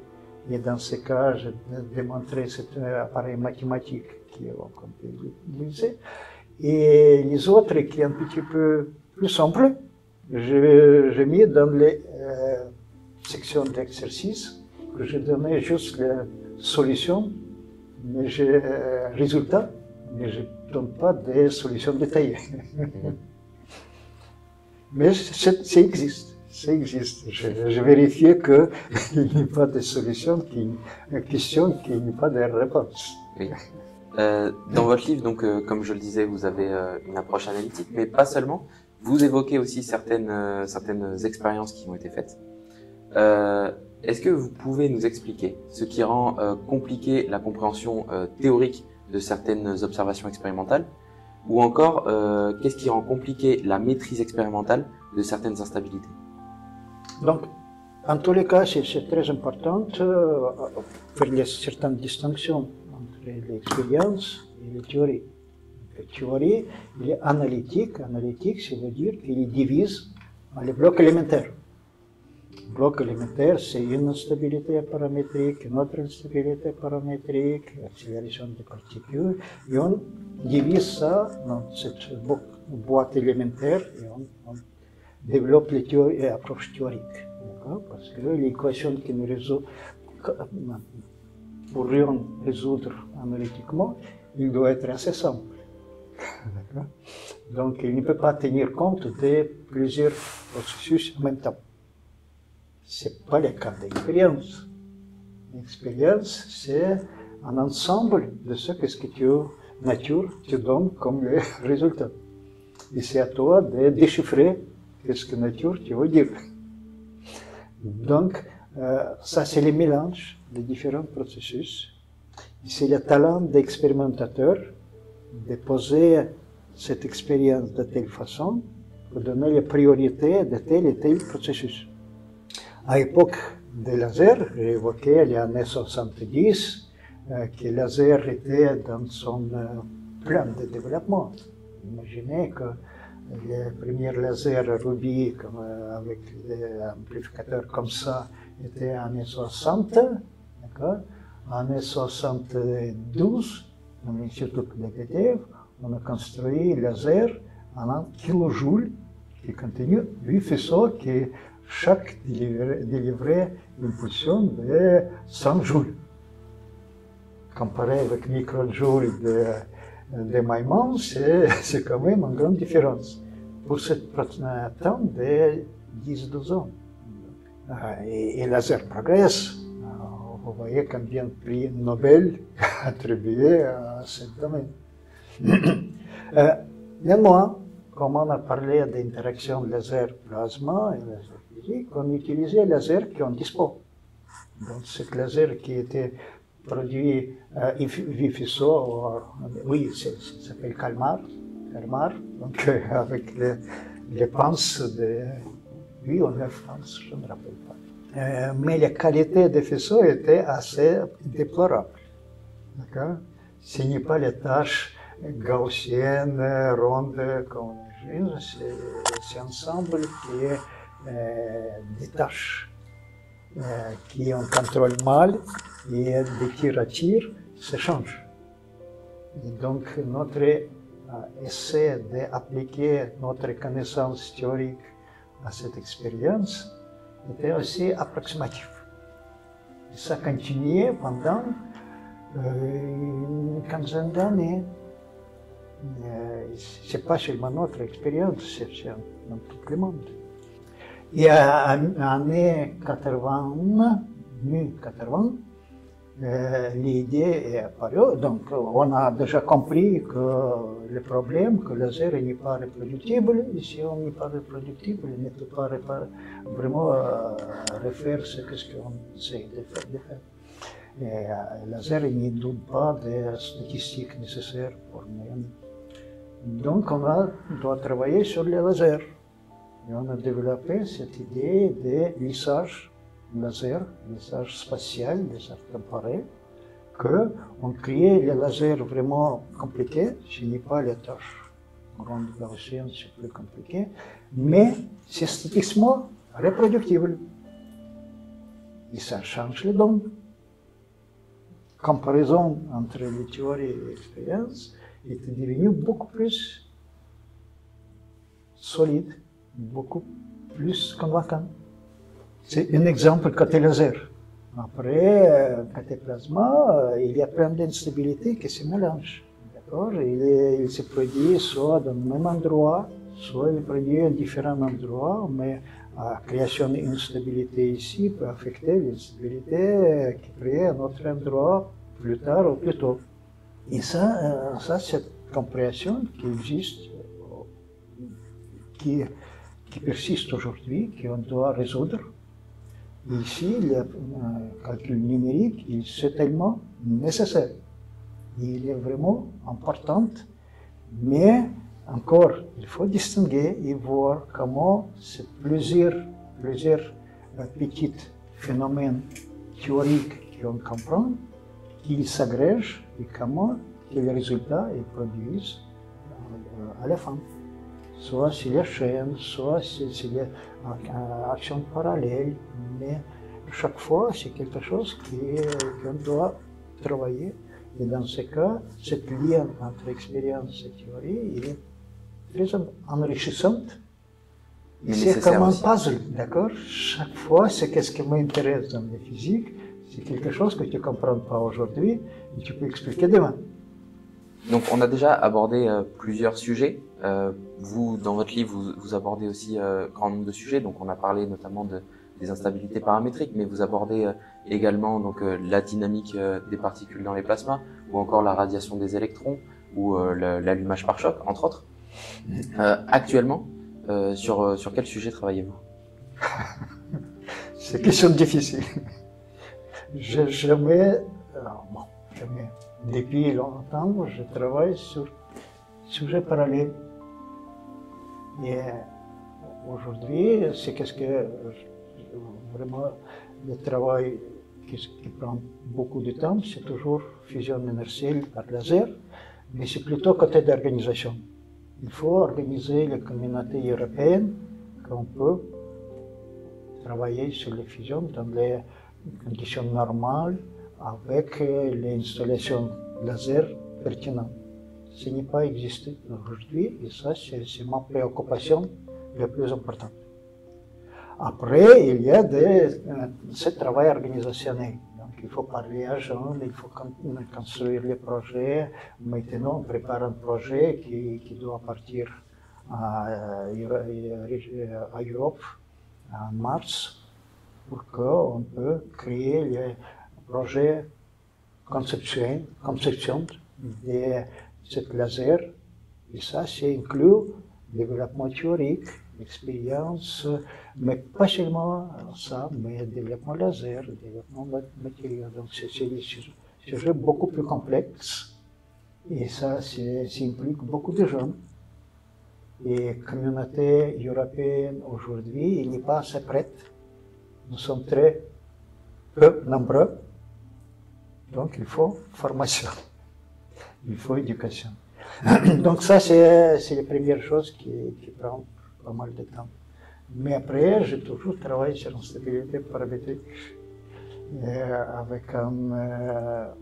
et dans ce cas, j'ai démontré cet appareil mathématique qu'on peut utiliser, et les autres qui sont un petit peu plus simples, j'ai mis dans les sections d'exercice que j'ai donné juste les solutions, mais résultats, mais je ne donne pas des solutions détaillées. Mais ça existe, ça existe. Je vérifie qu'il n'y a pas de solution, question, qu'il n'y a pas de réponse. Oui. Dans votre livre, donc, comme je le disais, vous avez une approche analytique, mais pas seulement. Vous évoquez aussi certaines expériences qui ont été faites. Est-ce que vous pouvez nous expliquer ce qui rend compliqué la compréhension théorique de certaines observations expérimentales, ou encore qu'est-ce qui rend compliqué la maîtrise expérimentale de certaines instabilités? Donc, en tous les cas, c'est très important de faire certaines distinctions entre l'expérience et la théorie. La théorie, il est analytique. Analytique, ça veut dire qu'il divise les blocs élémentaires. Bloc élémentaire, c'est une instabilité paramétrique, une autre instabilité paramétrique, accélération des particules, et on divise ça dans cette boîte élémentaire et on développe les approches théoriques. Parce que l'équation qui nous pourrions résoudre analytiquement, il doit être assez simple. Donc il ne peut pas tenir compte de plusieurs processus en même temps. Ce n'est pas le cas d'expérience. L'expérience, c'est un ensemble de ce que nature te donne comme résultat. Et c'est à toi de déchiffrer ce que nature te veut dire. Donc, ça c'est le mélange de différents processus. C'est le talent d'expérimentateur de poser cette expérience de telle façon pour donner la priorité de tel et tel processus. À l'époque des lasers, j'ai évoqué les années 70, que le laser était dans son plan de développement. Imaginez que les premiers lasers rubis avec des amplificateurs comme ça étaient en années 60. En années 72, dans l'Institut de Guedev, on a construit le laser en 1 kJ qui contient 8 faisceaux qui chaque délivrait une pulsion de 100 joules. Comparé avec microjoules de Maimon, c'est quand même une grande différence. Pour ce temps de 10-12 ans. Et le laser progresse. Vous voyez combien de prix Nobel attribués à ce domaine. Néanmoins, comme on a parlé d'interaction laser-plasma et laser physique, on utilisait les lasers qui ont dispo. Donc, ce laser qui était produit faisceaux, oui, ça s'appelle Kalmar, donc avec les pinces de 8 ou 9 pinces, je ne me rappelle pas. Mais la qualité des faisceaux était assez déplorable. Ce n'est pas les tâches gaussiennes, rondes, comme c'est un ensemble qui est des tâches qui on contrôle mal et de tir à tir se change. Et donc notre essai d'appliquer notre connaissance théorique à cette expérience était aussi approximatif. Et ça continuait pendant une quinzaine d'années. Ce n'est pas seulement notre expérience, c'est dans tout le monde. Et en l'année 80, l'idée est apparue. Donc, on a déjà compris que le problème, que le laser n'est pas reproductible, et si on n'est pas reproductible, il ne peut pas vraiment refaire ce qu'on essaie de faire. Et le laser ne donne pas des statistiques nécessaires pour nous. Donc, on doit travailler sur le laser. Et on a développé cette idée de lissage laser, message spatial, laser temporel, qu'on crée les lasers vraiment compliqués, ce n'est pas les tâches grandes gaussiennes, c'est plus compliqué, mais c'est statistiquement reproductible. Et ça change les données. Comparaison entre les théories et l'expérience est devenue beaucoup plus solide, beaucoup plus convaincant. C'est un exemple côté laser. Après, côté plasma, il y a plein d'instabilités qui se mélangent. Il se produit soit dans le même endroit, soit il produit à différents endroits, mais la création d'une instabilité ici peut affecter l'instabilité qui crée à un autre endroit plus tard ou plus tôt. Et ça c'est une compréhension qui existe, qui persiste aujourd'hui, qu'on doit résoudre. Et ici, le calcul numérique est tellement nécessaire. Il est vraiment important, mais encore, il faut distinguer et voir comment ces plusieurs petits phénomènes théoriques qu'on comprend, qui s'agrègent et comment les résultats ils produisent à la fin. Soit c'est les chaînes, soit c'est les actions parallèles, mais chaque fois c'est quelque chose qu'on doit travailler. Et dans ce cas, ce lien entre expérience et théorie, il est très enrichissant. C'est comme un puzzle, d'accord? Chaque fois, c'est qu'est-ce qui m'intéresse dans la physique, c'est quelque chose que tu ne comprends pas aujourd'hui et tu peux expliquer demain. Donc, on a déjà abordé plusieurs sujets. Vous, dans votre livre, vous abordez aussi un grand nombre de sujets. Donc, on a parlé notamment des instabilités paramétriques, mais vous abordez également donc la dynamique des particules dans les plasmas, ou encore la radiation des électrons, ou l'allumage par choc, entre autres. Actuellement, sur quel sujet travaillez-vous? C'est une question difficile. Jamais, depuis longtemps, je travaille sur sujets parallèles. Et aujourd'hui, c'est qu'est-ce que vraiment le travail qui prend beaucoup de temps, c'est toujours fusion inertielle par laser, mais c'est plutôt côté d'organisation. Il faut organiser les communautés européennes qu'on peut travailler sur les fusions dans les conditions normales avec les installations laser pertinentes. Ce n'est pas existé aujourd'hui et ça, c'est ma préoccupation la plus importante. Après, il y a ce travail organisationnel. Donc, il faut parler à gens, il faut construire les projets. Maintenant, on prépare un projet qui doit partir à Europe en mars pour qu'on puisse créer les projets conception de ce laser. Et ça, c'est inclus le développement théorique, l'expérience, mais pas seulement ça, mais le développement laser, le développement matériel. Donc, c'est des sujets beaucoup plus complexes. Et ça implique beaucoup de gens. Et la communauté européenne aujourd'hui, elle n'est pas assez prête. Nous sommes très peu nombreux. Donc, il faut formation. Il faut éducation. Donc, ça, c'est la première chose qui prend pas mal de temps. Mais après, j'ai toujours travaillé sur une stabilité paramétrique avec un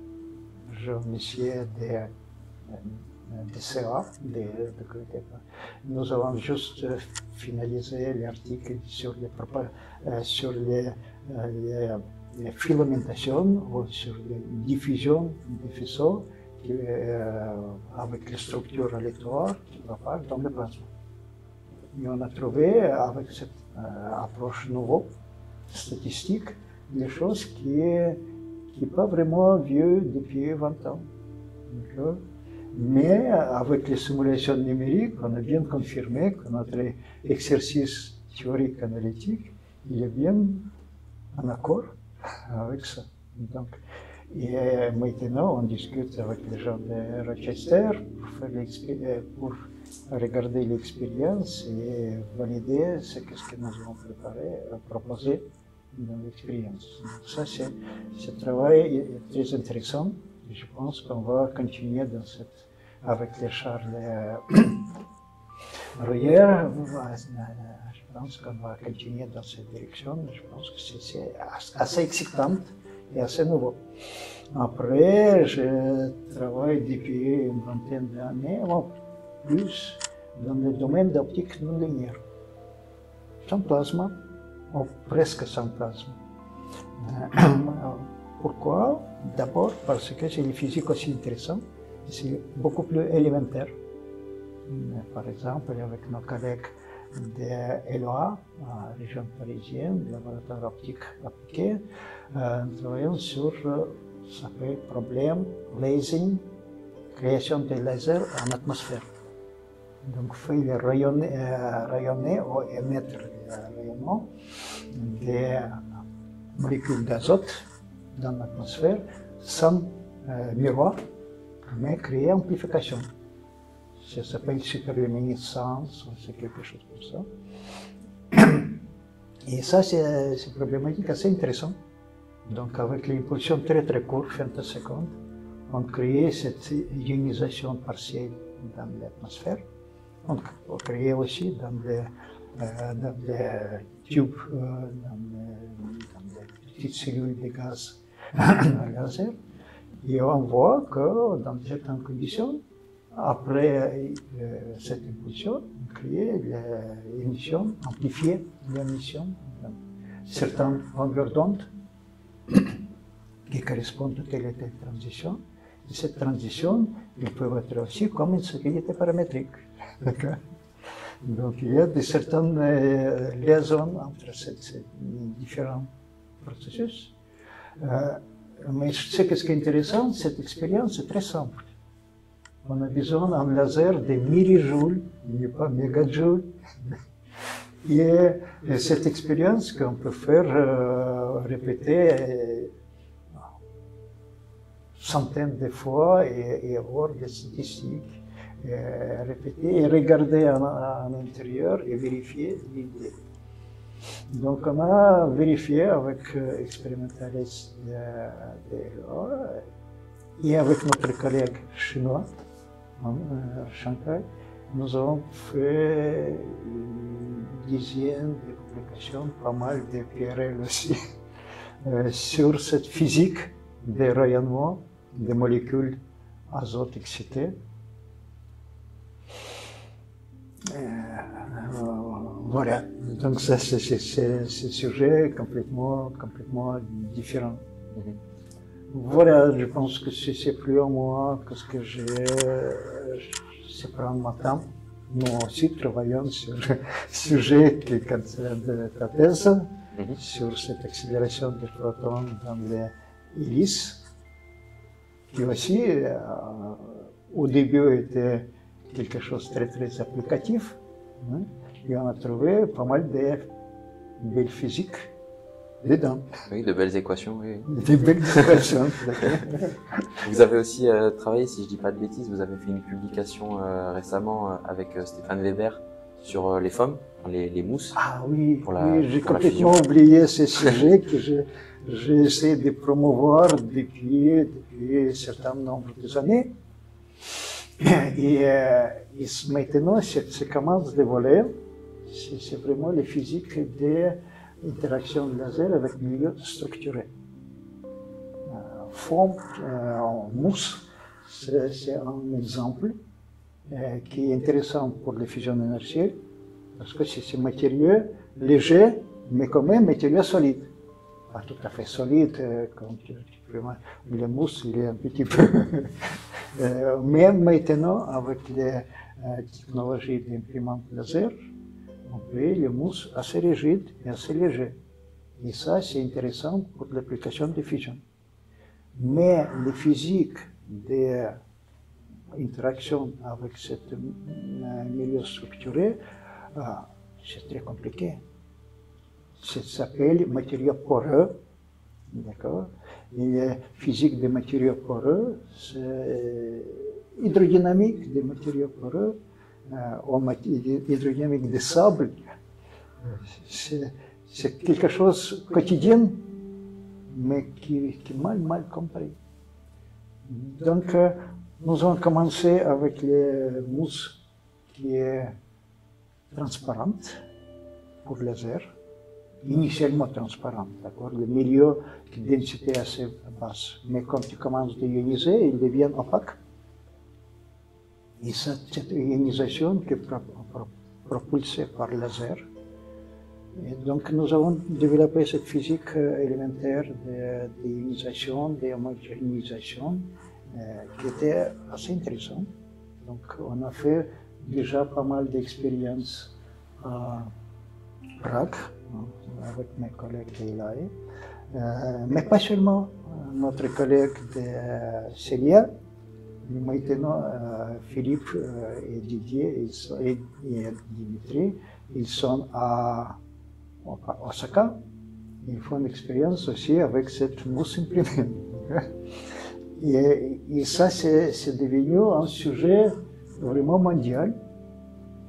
jeune monsieur de CA. Nous avons juste finalisé l'article sur les filamentations ou sur la diffusion des faisceaux avec les structures aléatoires qui propagent dans le plasma. Et on a trouvé, avec cette approche nouvelle, statistique, des choses qui n'est pas vraiment vieux depuis 20 ans. Mais avec les simulations numériques, on a bien confirmé que notre exercice théorique analytique, il est bien en accord avec ça. Donc, et maintenant, on discute avec les gens de Rochester pour regarder l'expérience et valider ce que nous avons proposé dans l'expérience. Ça, ce travail est très intéressant. Je pense qu'on va continuer avec les Charles Royer. Je pense qu'on va continuer dans cette direction. Je pense que c'est assez excitant et assez nouveau. Après, je travaille depuis une vingtaine d'années, plus dans le domaine d'optique non linéaire, sans plasma, ou presque sans plasma. Pourquoi? D'abord parce que c'est une physique aussi intéressante, c'est beaucoup plus élémentaire. Par exemple, avec nos collègues de LOA, région parisienne, laboratoire optique appliqué, nous travaillons sur ce problème lasing, création de lasers en atmosphère. Donc, faire rayonner ou émettre le rayonnement des molécules d'azote dans l'atmosphère sans miroir, mais créer amplification. Ça s'appelle superluminescence, c'est quelque chose comme ça. Et ça, c'est une problématique assez intéressante. Donc, avec l'impulsion très très courte, femtosecondes, on crée cette ionisation partielle dans l'atmosphère. On crée aussi dans les tubes, dans les petites cellules de gaz laser. Et on voit que dans certaines conditions, après cette impulsion, on crée l'émission, amplifier l'émission dans certaines longueurs d'onde qui correspondent à telle et telle transition. Et cette transition, elle peut être aussi comme une stabilité paramétrique. Donc il y a certaines liaisons entre ces différents processus. Mais ce qui est intéressant, cette expérience est très simple. On a besoin d'un laser de millijoules, il n'y a pas mégajoules. Et cette expérience qu'on peut faire répéter centaines de fois et avoir des statistiques, répéter et regarder à l'intérieur et vérifier l'idée. Donc on a vérifié avec expérimentalistes de et avec notre collègue chinois, Shanghai, nous avons fait une dizaine de publications, pas mal de PRL aussi, sur cette physique des rayonnements des molécules azote excitées. Voilà, donc ça c'est un sujet complètement différent. Voilà, je pense que c'est plus ou moins que ce que c'est prendre ma temps. Nous aussi travaillons sur le sujet qui concerne ta thèse, sur cette accélération des protons dans les hélices, qui aussi, au début, était quelque chose de très applicatif. Et on a trouvé pas mal de belles physiques dedans. Oui, de belles équations, oui. De belles équations. Vous avez aussi travaillé, si je dis pas de bêtises, vous avez fait une publication récemment avec Stéphane Weber sur les FOM, les mousses. Ah oui, oui, j'ai complètement oublié ce sujet que j'ai essayé de promouvoir depuis un certain nombre d'années. Et maintenant, ça commence de voler. C'est vraiment la physique des interactions laser avec milieu structuré. Forme en mousse, c'est un exemple qui est intéressant pour les fusions inertielles, parce que c'est un matériau léger, mais quand même matériau solide. Pas tout à fait solide, comme le mousse, il est un petit peu. Mais maintenant, avec les technologies d'imprimante laser, on crée le mousse assez rigide et assez léger. Et ça, c'est intéressant pour l'application de fusion. Mais la physique des interactions avec ce milieu structuré, c'est très compliqué. Ça s'appelle matériaux poreux, d'accord? Et la physique des matériaux poreux, c'est hydrodynamique des matériaux poreux, hydrodynamique des sables. c'est quelque chose de quotidien, mais qui est mal compris. Donc, nous avons commencé avec les mousses qui est transparente pour laser, initialement transparente, d'accord? Le milieu qui est densité assez basse. Mais quand tu commences à ioniser, il devient opaque. Et cette ionisation qui est propulsée par laser. Et donc nous avons développé cette physique élémentaire d'ionisation, d'homogénéisation, qui était assez intéressante. Donc on a fait déjà pas mal d'expériences à Prague, avec mes collègues d'ELAE, mais pas seulement. Notre collègue de CELIA, maintenant Philippe et Didier et Dimitri, ils sont à Osaka. Ils font une expérience aussi avec cette mousse imprimée. Et ça, c'est devenu un sujet vraiment mondial,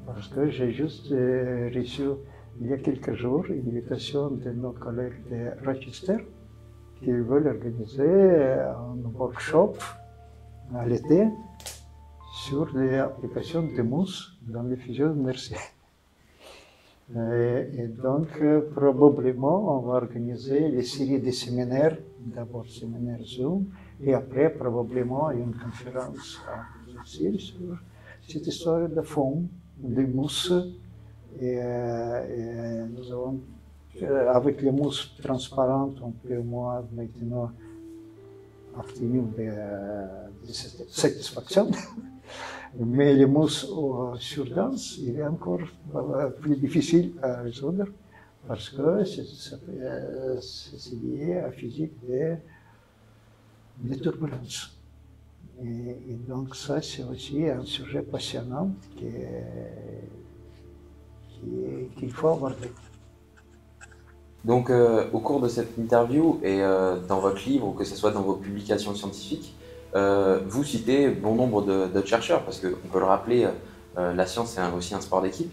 parce que j'ai juste reçu il y a quelques jours une invitation de nos collègues de Rochester qui veulent organiser un workshop à l'été sur les applications de mousse dans les fusions inertielles. Et donc, probablement, on va organiser les séries de séminaires, d'abord séminaire Zoom, et après, probablement, une conférence en présentiel sur cette histoire de fond, de mousse. Et nous avons, avec les mousses transparentes, on peut moins maintenant obtenir de satisfaction. Mais les mousses sur dense, il est encore plus difficile à résoudre parce que c'est lié à la physique des turbulences. Et donc ça, c'est aussi un sujet passionnant qu'il faut aborder. Donc, au cours de cette interview et dans votre livre, ou que ce soit dans vos publications scientifiques, vous citez bon nombre de chercheurs, parce qu'on peut le rappeler, la science c'est aussi un sport d'équipe.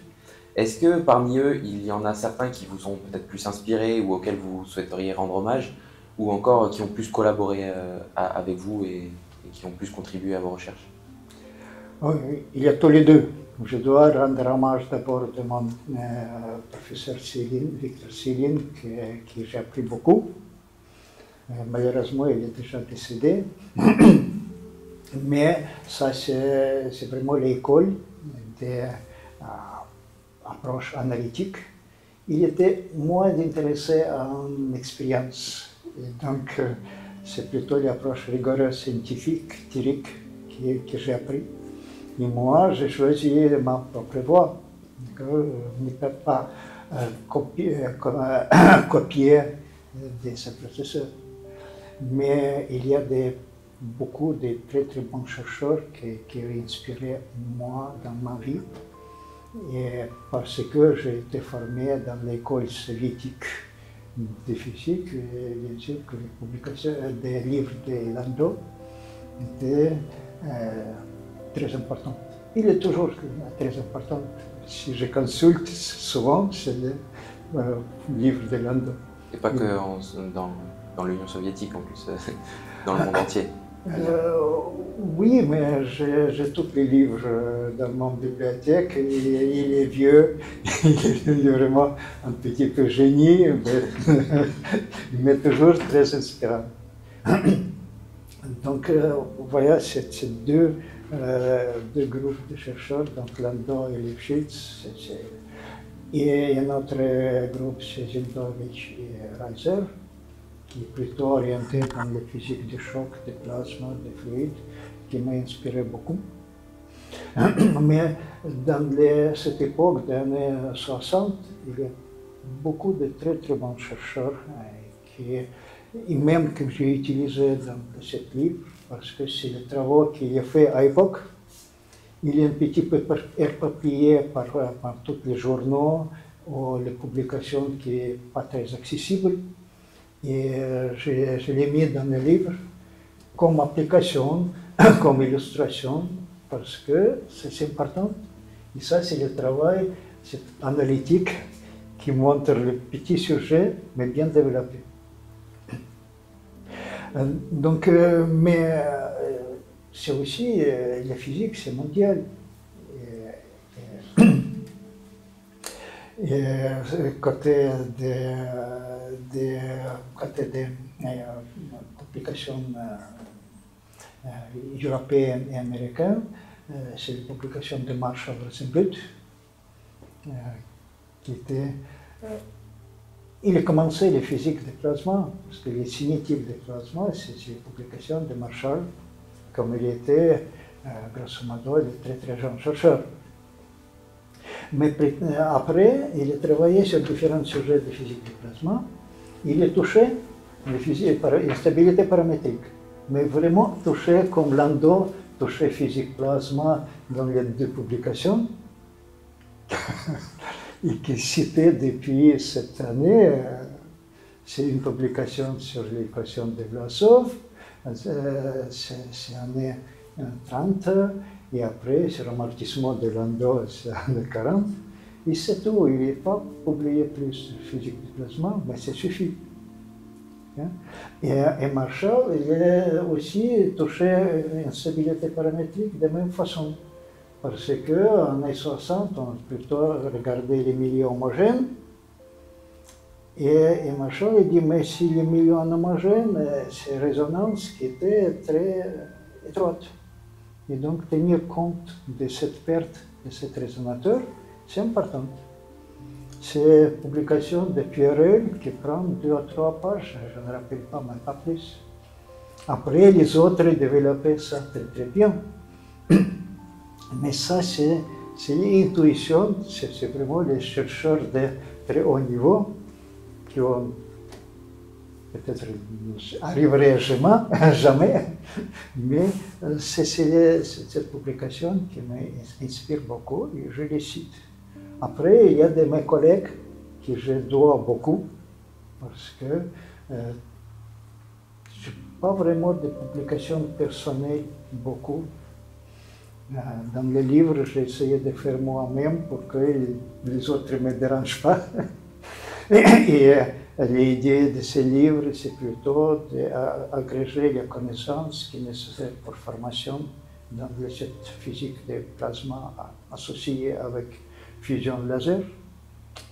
Est-ce que parmi eux, il y en a certains qui vous ont peut-être plus inspiré ou auxquels vous souhaiteriez rendre hommage, ou encore qui ont plus collaboré avec vous et qui ont plus contribué à vos recherches? Oui, il y a tous les deux. Je dois rendre hommage d'abord de mon professeur Victor Céline, qui j'ai appris beaucoup. Malheureusement, il est déjà décédé. Mais ça, c'est vraiment l'école d'approche analytique. Il était moins intéressé à une expérience. Et donc, c'est plutôt l'approche rigoureuse scientifique, théorique, que j'ai appris. Et moi, j'ai choisi ma propre voie. Je ne peux pas copier de ce professeur. Mais il y a beaucoup de très très bons chercheurs qui ont inspiré moi dans ma vie. Et parce que j'ai été formé dans l'école soviétique de physique, et bien sûr que les publications des livres de Landau étaient très importantes. Il est toujours très important. Si je consulte souvent, c'est le livre de Landau. Et pas que dans l'Union soviétique en plus, dans le monde entier. Oui, mais j'ai tous les livres dans mon bibliothèque. Il est vieux, il est vraiment un petit peu génie, mais toujours très inspirant. Donc voilà, c'est deux groupes de chercheurs, donc Landau et Lifshitz. Et un autre groupe, c'est Zildovich et Reiser, qui est plutôt orienté dans la physique du choc, des plasma, des fluides, qui m'a inspiré beaucoup. Mais dans cette époque des années 60, il y a beaucoup de très très bons chercheurs, et même que j'ai utilisé dans ce livre, parce que c'est les travaux qu'il a fait à l'époque. Il est un petit peu éparpillé par tous les journaux ou les publications qui ne sont pas très accessibles. Et je l'ai mis dans le livre comme application, comme illustration, parce que c'est important. Et ça, c'est le travail analytique qui montre le petit sujet, mais bien développé. Donc, mais c'est aussi, la physique, c'est mondial. Et côté des publications européennes et américaines, c'est la publication de Marshall Rosenbluth, qui était... il a commencé la physique des plasmas, parce que les signitifs des plasmas, c'est la publication de Marshall, comme il était, grosso modo, il est très jeune chercheur. Mais après, il a travaillé sur différents sujets de physique du plasma. Il a touché la stabilité paramétrique, mais vraiment touché comme Landau touché physique plasma dans les deux publications, et qui citait depuis cette année, c'est une publication sur l'équation de Vlasov, c'est l'année 30, et après, sur l'amortissement de Landau, c'est l'année 40. Et c'est tout, il n'est pas publié plus de physique du plasma, mais ça suffit. Et Marshall, il a aussi touché une stabilité paramétrique de la même façon. Parce qu'en années 60, on a plutôt regardé les milieux homogènes. Et Marshall a dit, mais si les milieux homogènes, c'est une résonance qui était très étroite. Et donc, tenir compte de cette perte de cet résonateur, c'est important. C'est une publication de Pierrel qui prend 2 ou 3 pages, je ne me rappelle pas, mais pas plus. Après, les autres développaient ça très bien. Mais ça, c'est l'intuition, c'est vraiment les chercheurs de très haut niveau qui ont peut-être arriveraient jamais, mais c'est cette publication qui m'inspire beaucoup et je les cite. Après, il y a de mes collègues qui je dois beaucoup, parce que je n'ai pas vraiment de publications personnelles beaucoup. Dans les livres, j'ai essayé de faire moi-même pour que les autres ne me dérangent pas. Et l'idée de ces livres, c'est plutôt d'agréger les connaissances qui sont nécessaires pour formation dans cette physique des plasmas associée avec fusion laser,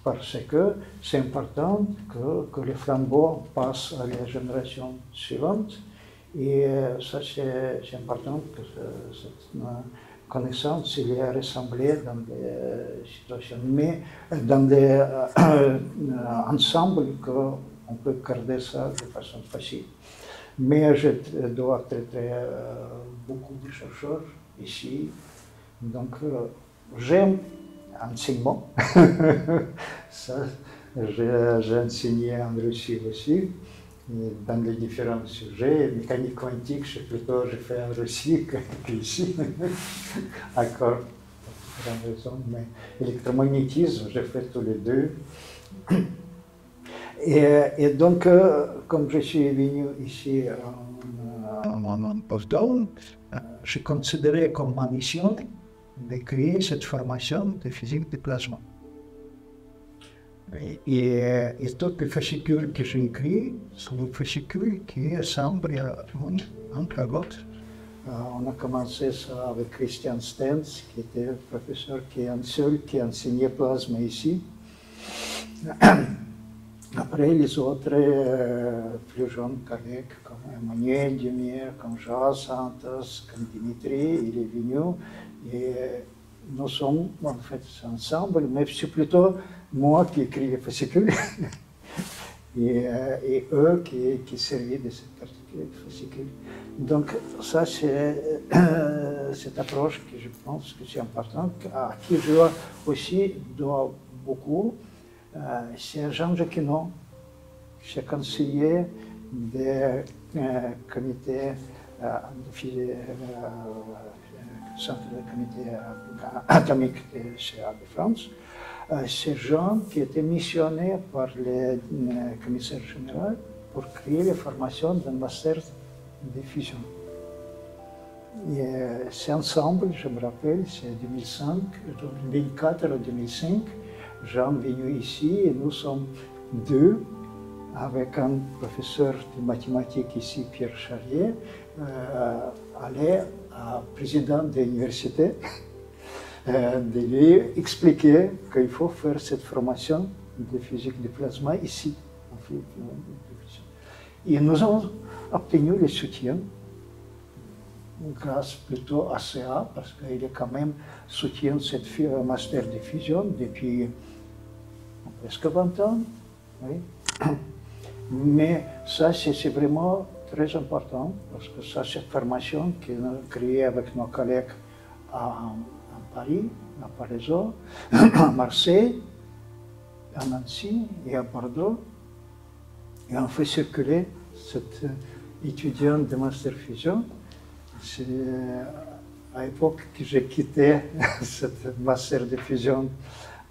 parce que c'est important que les flambeaux passent à la génération suivante. Et ça, c'est important que cette connaissance il est rassemblée dans des situations, mais dans des ensembles qu'on peut garder ça de façon facile. Mais je dois traiter beaucoup de chercheurs ici, donc j'aime l'enseignement. Ça, j'ai enseigné en Russie aussi. Dans les différents sujets, mécanique quantique, j'ai fait en Russie qu'ici, encore pour différentes raisons, mais électromagnétisme, j'ai fait tous les deux. Et donc, comme je suis venu ici en postdoc, j'ai considéré comme ma mission de créer cette formation de physique du plasma. Et toutes les fascicules que j'ai écrits sont des fascicules qui ressemblent entre autres. On a commencé ça avec Christian Stenz, qui était le professeur qui enseignait plasma ici. Après, les autres plus jeunes collègues, comme Emmanuel Demir, comme Jean Santos, comme Dimitri, il est venu. Et nous sommes en fait ensemble, mais c'est plutôt moi qui écris les fascicules et eux qui servent de cette fascicule. Donc ça, c'est cette approche que je pense que c'est importante, à qui je dois aussi beaucoup. C'est Jean Jacquinon, c'est conseiller du comité centre du comité atomique de CA de France. C'est Jean qui était missionné par le commissaire général pour créer la formation d'un master de fusion. C'est ensemble, je me rappelle, c'est 2005, 2004 ou 2005, gens venus ici et nous sommes deux, avec un professeur de mathématiques ici, Pierre Charrier, aller à président de l'université, de lui expliquer qu'il faut faire cette formation de physique du plasma ici. Et nous avons obtenu le soutien grâce plutôt à CA, parce qu'il est quand même soutient cette master de fusion depuis presque 20 ans. Oui. Mais ça, c'est vraiment très important, parce que ça, c'est une formation qu'on a créée avec nos collègues à Paris, à Palaiseau, à Marseille, à Nancy et à Bordeaux. Et on fait circuler cet étudiant de Master Fusion. C'est à l'époque que j'ai quitté cette Master de Fusion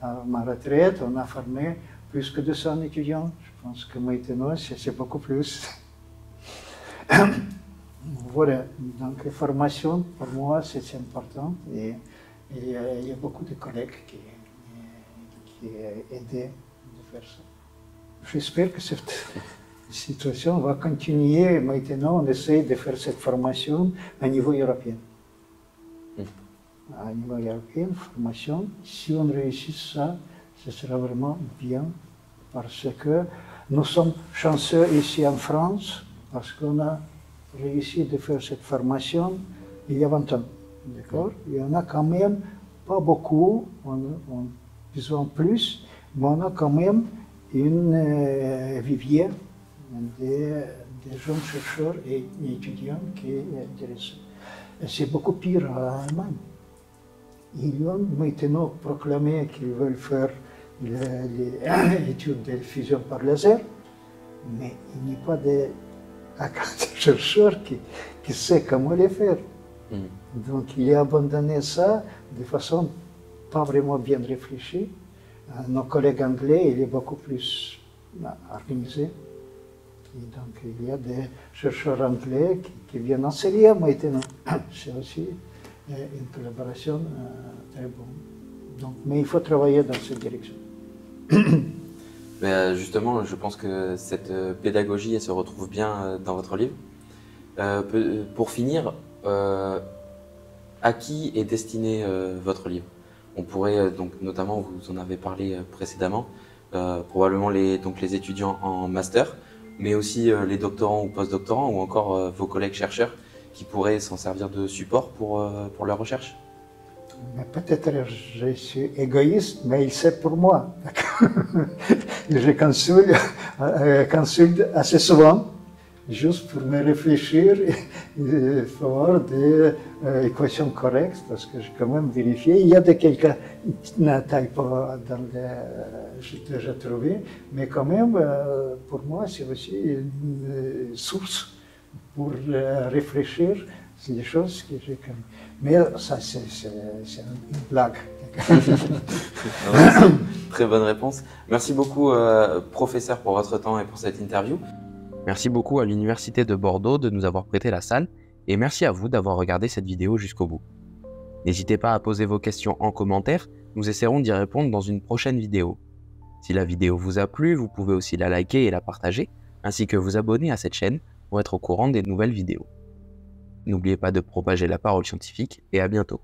à ma retraite, on a formé plus que 200 étudiants. Je pense que maintenant, c'est beaucoup plus. Voilà, donc la formation, pour moi, c'est important. Et il y a beaucoup de collègues qui ont aidé de faire ça. J'espère que cette situation va continuer. Maintenant, on essaie de faire cette formation à niveau européen. À niveau européen, formation, si on réussit ça, ce sera vraiment bien, parce que nous sommes chanceux ici en France, parce qu'on a réussi de faire cette formation il y a 20 ans. D'accord? Il y en a quand même pas beaucoup, on a besoin plus, mais on a quand même une vivier des jeunes chercheurs et étudiants qui est intéressant. C'est beaucoup pire en Allemagne. Ils ont maintenant proclamé qu'ils veulent faire l'étude de fusion par laser, mais il n'y a pas de chercheur qui sait comment les faire. Donc il a abandonné ça de façon pas vraiment bien réfléchie. Nos collègues anglais, il est beaucoup plus organisé. Et donc il y a des chercheurs anglais qui viennent enseigner maintenant. C'est aussi une collaboration très bonne. Donc, mais il faut travailler dans cette direction. Mais justement, je pense que cette pédagogie, elle se retrouve bien dans votre livre. Pour finir, à qui est destiné votre livre? On pourrait, donc, notamment, vous en avez parlé précédemment, probablement les étudiants en master, mais aussi les doctorants ou post-doctorants, ou encore vos collègues chercheurs qui pourraient s'en servir de support pour leur recherche. Peut-être je suis égoïste, mais c'est pour moi. Je consulte assez souvent, juste pour me réfléchir et avoir des équations correctes, parce que j'ai quand même vérifié. Il y a quelques typos dans les j'ai trouvé, mais quand même, pour moi, c'est aussi une source pour réfléchir. C'est des choses que j'ai quand même. Mais ça, c'est une blague. Très bonne réponse. Merci beaucoup, professeur, pour votre temps et pour cette interview. Merci beaucoup à l'Université de Bordeaux de nous avoir prêté la salle et merci à vous d'avoir regardé cette vidéo jusqu'au bout. N'hésitez pas à poser vos questions en commentaire, nous essaierons d'y répondre dans une prochaine vidéo. Si la vidéo vous a plu, vous pouvez aussi la liker et la partager, ainsi que vous abonner à cette chaîne pour être au courant des nouvelles vidéos. N'oubliez pas de propager la parole scientifique et à bientôt.